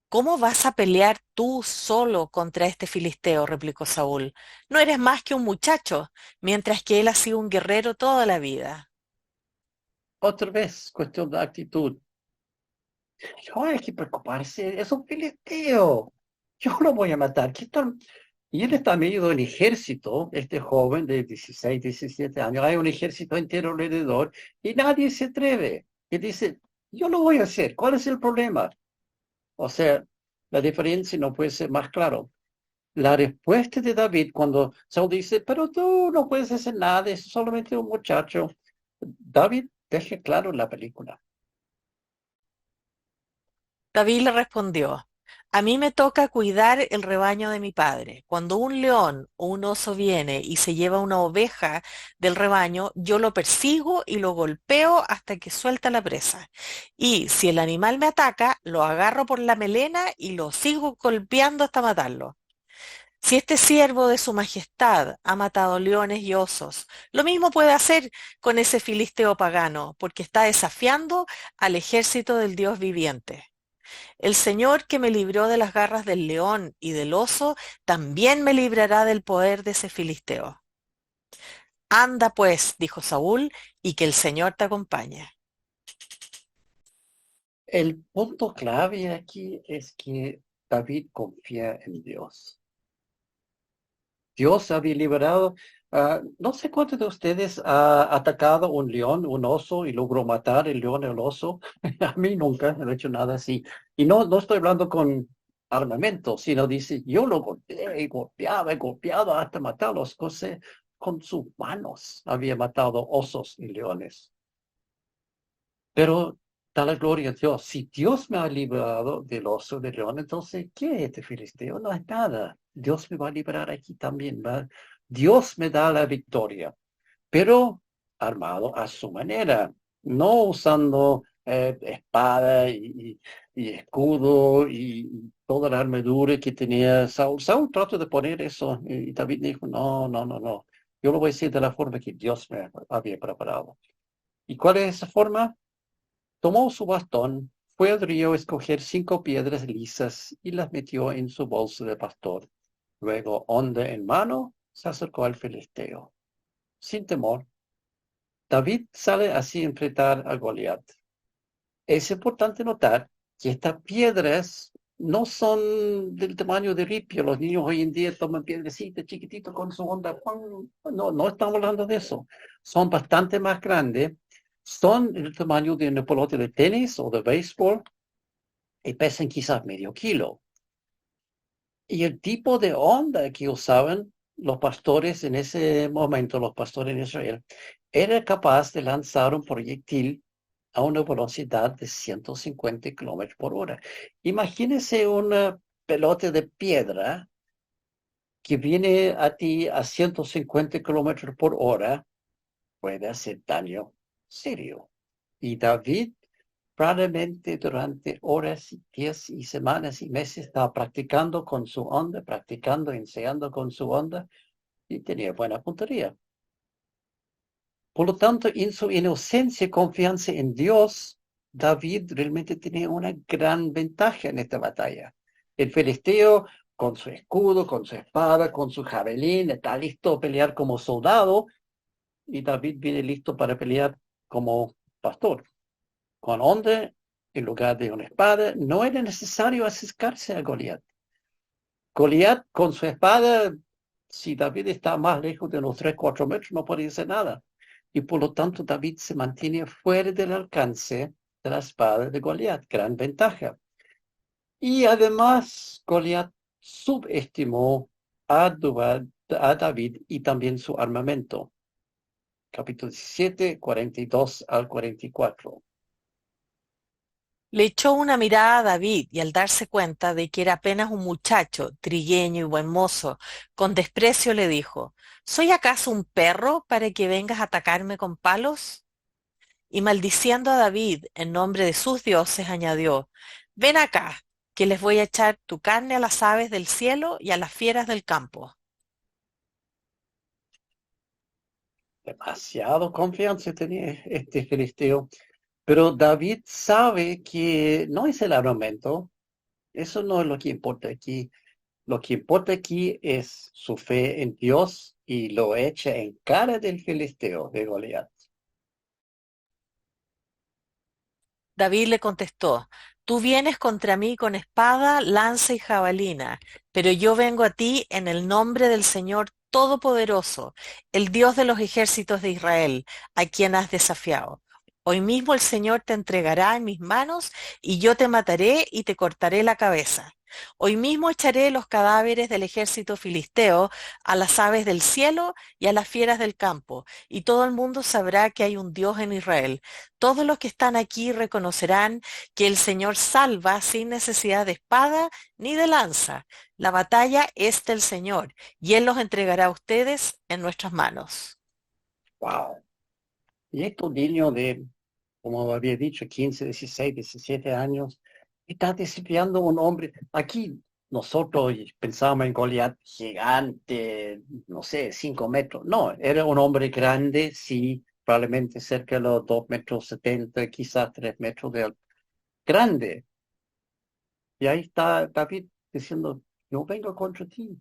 ¿Cómo vas a pelear tú solo contra este filisteo?, replicó Saúl. No eres más que un muchacho, mientras que él ha sido un guerrero toda la vida. Otra vez, cuestión de actitud. No hay que preocuparse, es un filisteo. Yo lo voy a matar. Y él está medio en ejército, este joven de 16, 17 años. Hay un ejército entero alrededor y nadie se atreve. Y dice, yo lo voy a hacer. ¿Cuál es el problema? O sea, la diferencia no puede ser más claro. La respuesta de David cuando Saúl dice, pero tú no puedes hacer nada, es solamente un muchacho. David deja claro en la película. David le respondió: A mí me toca cuidar el rebaño de mi padre. Cuando un león o un oso viene y se lleva una oveja del rebaño, yo lo persigo y lo golpeo hasta que suelta la presa. Y si el animal me ataca, lo agarro por la melena y lo sigo golpeando hasta matarlo. Si este siervo de su majestad ha matado leones y osos, lo mismo puede hacer con ese filisteo pagano, porque está desafiando al ejército del Dios viviente. El Señor que me libró de las garras del león y del oso, también me librará del poder de ese filisteo. Anda pues, dijo Saúl, y que el Señor te acompañe. El punto clave aquí es que David confía en Dios. Dios había liberado, no sé cuántos de ustedes ha atacado un león, un oso y logró matar el león, el oso. A mí nunca he hecho nada así. Y no estoy hablando con armamento, sino dice, yo lo golpeé y golpeaba, he golpeado hasta matarlos. Con sus manos había matado osos y leones. Pero da la gloria a Dios. Si Dios me ha librado del oso, del león, entonces, ¿qué es este filisteo? No es nada. Dios me va a liberar aquí también. Dios me da la victoria, pero armado a su manera, no usando espada y escudo y toda la armadura que tenía Saúl. Saúl trató de poner eso y David dijo, no, no, no, no. Yo lo voy a decir de la forma que Dios me había preparado. ¿Y cuál es esa forma? Tomó su bastón, fue al río a escoger 5 piedras lisas y las metió en su bolso de pastor. Luego, honda en mano, se acercó al filisteo. Sin temor, David sale así a enfrentar a Goliat. Es importante notar que estas piedras no son del tamaño de ripio. Los niños hoy en día toman piedrecitas chiquititas con su onda. No estamos hablando de eso. Son bastante más grandes. Son del tamaño de una pelota de tenis o de béisbol y pesan quizás medio kilo. Y el tipo de onda que usaban los pastores en ese momento, los pastores en Israel, era capaz de lanzar un proyectil a una velocidad de 150 kilómetros por hora. Imagínese una pelota de piedra que viene a ti a 150 kilómetros por hora, puede hacer daño serio. Y David probablemente durante horas, días y semanas y meses estaba practicando con su onda, practicando, ensayando con su onda y tenía buena puntería. Por lo tanto, en su inocencia y confianza en Dios, David realmente tenía una gran ventaja en esta batalla. El filisteo, con su escudo, con su espada, con su javelín, está listo a pelear como soldado y David viene listo para pelear como pastor. Con onda en lugar de una espada, no era necesario acercarse a Goliat. Goliat con su espada, si David está más lejos de unos 3-4 metros, no puede hacer nada. Y por lo tanto David se mantiene fuera del alcance de la espada de Goliat. Gran ventaja. Y además Goliat subestimó a David y también su armamento. Capítulo 17, 42 al 44. Le echó una mirada a David y al darse cuenta de que era apenas un muchacho, trigueño y buen mozo, con desprecio le dijo, ¿soy acaso un perro para que vengas a atacarme con palos? Y maldiciendo a David en nombre de sus dioses, añadió, ven acá, que les voy a echar tu carne a las aves del cielo y a las fieras del campo. Demasiado confianza tenía este filisteo. Pero David sabe que no es el armamento, eso no es lo que importa aquí. Lo que importa aquí es su fe en Dios y lo echa en cara del filisteo de Goliat. David le contestó, tú vienes contra mí con espada, lanza y jabalina, pero yo vengo a ti en el nombre del Señor Todopoderoso, el Dios de los ejércitos de Israel, a quien has desafiado. Hoy mismo el Señor te entregará en mis manos y yo te mataré y te cortaré la cabeza. Hoy mismo echaré los cadáveres del ejército filisteo a las aves del cielo y a las fieras del campo, y todo el mundo sabrá que hay un Dios en Israel. Todos los que están aquí reconocerán que el Señor salva sin necesidad de espada ni de lanza. La batalla es del Señor y Él los entregará a ustedes en nuestras manos. ¡Wow! Y estos niños de, como había dicho, 15, 16, 17 años, está desafiando a un hombre. Aquí nosotros pensábamos en Goliat gigante, no sé, 5 metros. No, era un hombre grande, sí, probablemente cerca de los 2,70 metros, quizás 3 metros de alto. Grande. Y ahí está David diciendo, yo vengo contra ti,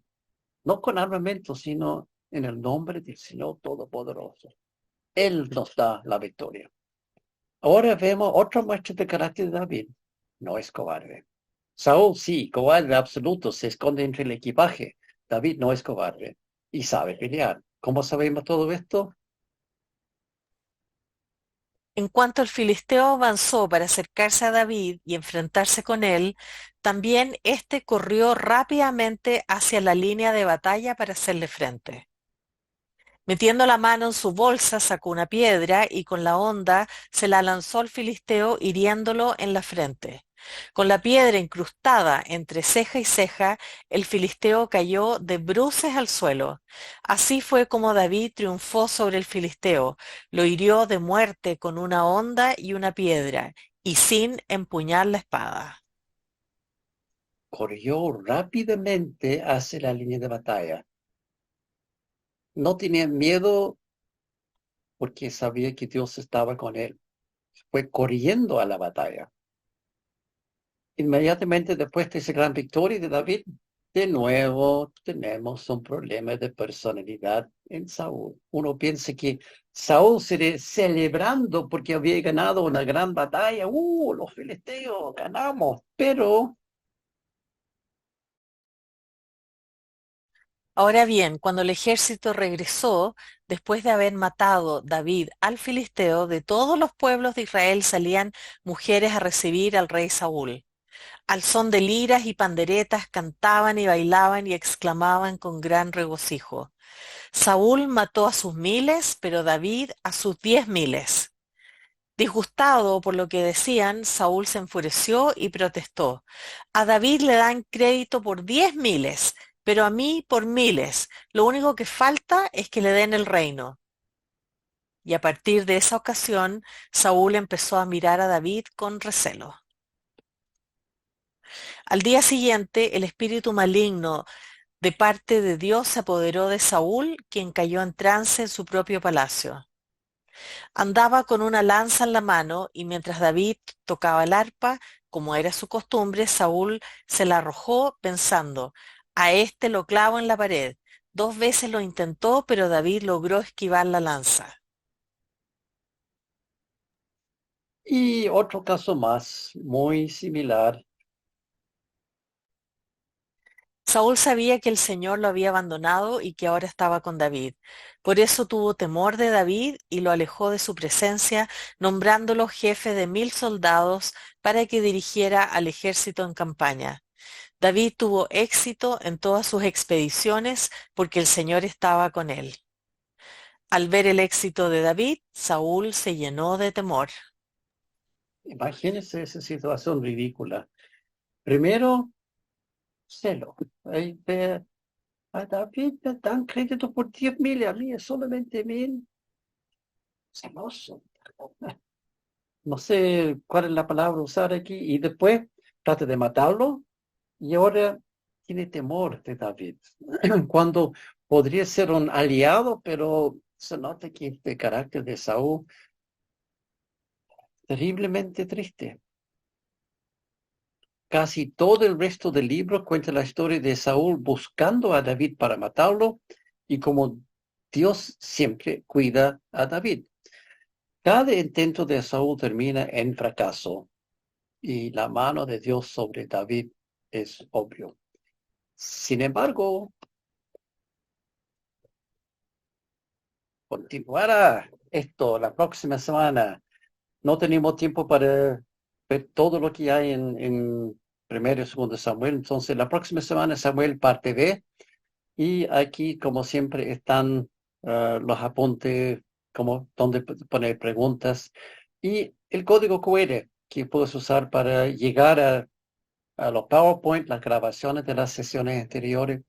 no con armamento, sino en el nombre del Señor Todopoderoso. Él nos da la victoria. Ahora vemos otra muestra de carácter de David. No es cobarde. Saúl sí, cobarde absoluto, se esconde entre el equipaje. David no es cobarde y sabe pelear. ¿Cómo sabemos todo esto? En cuanto el filisteo avanzó para acercarse a David y enfrentarse con él, también éste corrió rápidamente hacia la línea de batalla para hacerle frente. Metiendo la mano en su bolsa, sacó una piedra y con la honda se la lanzó al filisteo, hiriéndolo en la frente. Con la piedra incrustada entre ceja y ceja, el filisteo cayó de bruces al suelo. Así fue como David triunfó sobre el filisteo. Lo hirió de muerte con una honda y una piedra, y sin empuñar la espada. Corrió rápidamente hacia la línea de batalla. No tenía miedo porque sabía que Dios estaba con él. Fue corriendo a la batalla. Inmediatamente después de esa gran victoria de David, de nuevo tenemos un problema de personalidad en Saúl. Uno piensa que Saúl se celebrando porque había ganado una gran batalla. Los filisteos ganamos, pero Ahora bien, cuando el ejército regresó, después de haber matado David al filisteo, de todos los pueblos de Israel salían mujeres a recibir al rey Saúl. Al son de liras y panderetas cantaban y bailaban y exclamaban con gran regocijo. Saúl mató a sus miles, pero David a sus 10.000. Disgustado por lo que decían, Saúl se enfureció y protestó. A David le dan crédito por 10.000, pero a mí por miles. Lo único que falta es que le den el reino. Y a partir de esa ocasión, Saúl empezó a mirar a David con recelo. Al día siguiente, el espíritu maligno de parte de Dios se apoderó de Saúl, quien cayó en trance en su propio palacio. Andaba con una lanza en la mano y mientras David tocaba el arpa, como era su costumbre, Saúl se la arrojó pensando, a este lo clavo en la pared. 2 veces lo intentó, pero David logró esquivar la lanza. y otro caso más, muy similar. Saúl sabía que el Señor lo había abandonado y que ahora estaba con David. Por eso tuvo temor de David y lo alejó de su presencia, nombrándolo jefe de 1000 soldados para que dirigiera al ejército en campaña. David tuvo éxito en todas sus expediciones porque el Señor estaba con él. Al ver el éxito de David, Saúl se llenó de temor. Imagínense esa situación ridícula. Primero, celo. Ahí ve, a David le dan crédito por 10.000, a mí es solamente 1.000. Celoso. No sé cuál es la palabra usar aquí. Y después trata de matarlo y ahora tiene temor de David. Cuando podría ser un aliado, pero se nota que este carácter de Saúl terriblemente triste. Casi todo el resto del libro cuenta la historia de Saúl buscando a David para matarlo y como Dios siempre cuida a David. Cada intento de Saúl termina en fracaso y la mano de Dios sobre David es obvio. Sin embargo, continuará esto la próxima semana. No tenemos tiempo para ver todo lo que hay en primero y segundo Samuel. Entonces, la próxima semana Samuel parte B. Y aquí, como siempre, están los apuntes, como donde poner preguntas. Y el código QR que puedes usar para llegar a los PowerPoint, las grabaciones de las sesiones anteriores.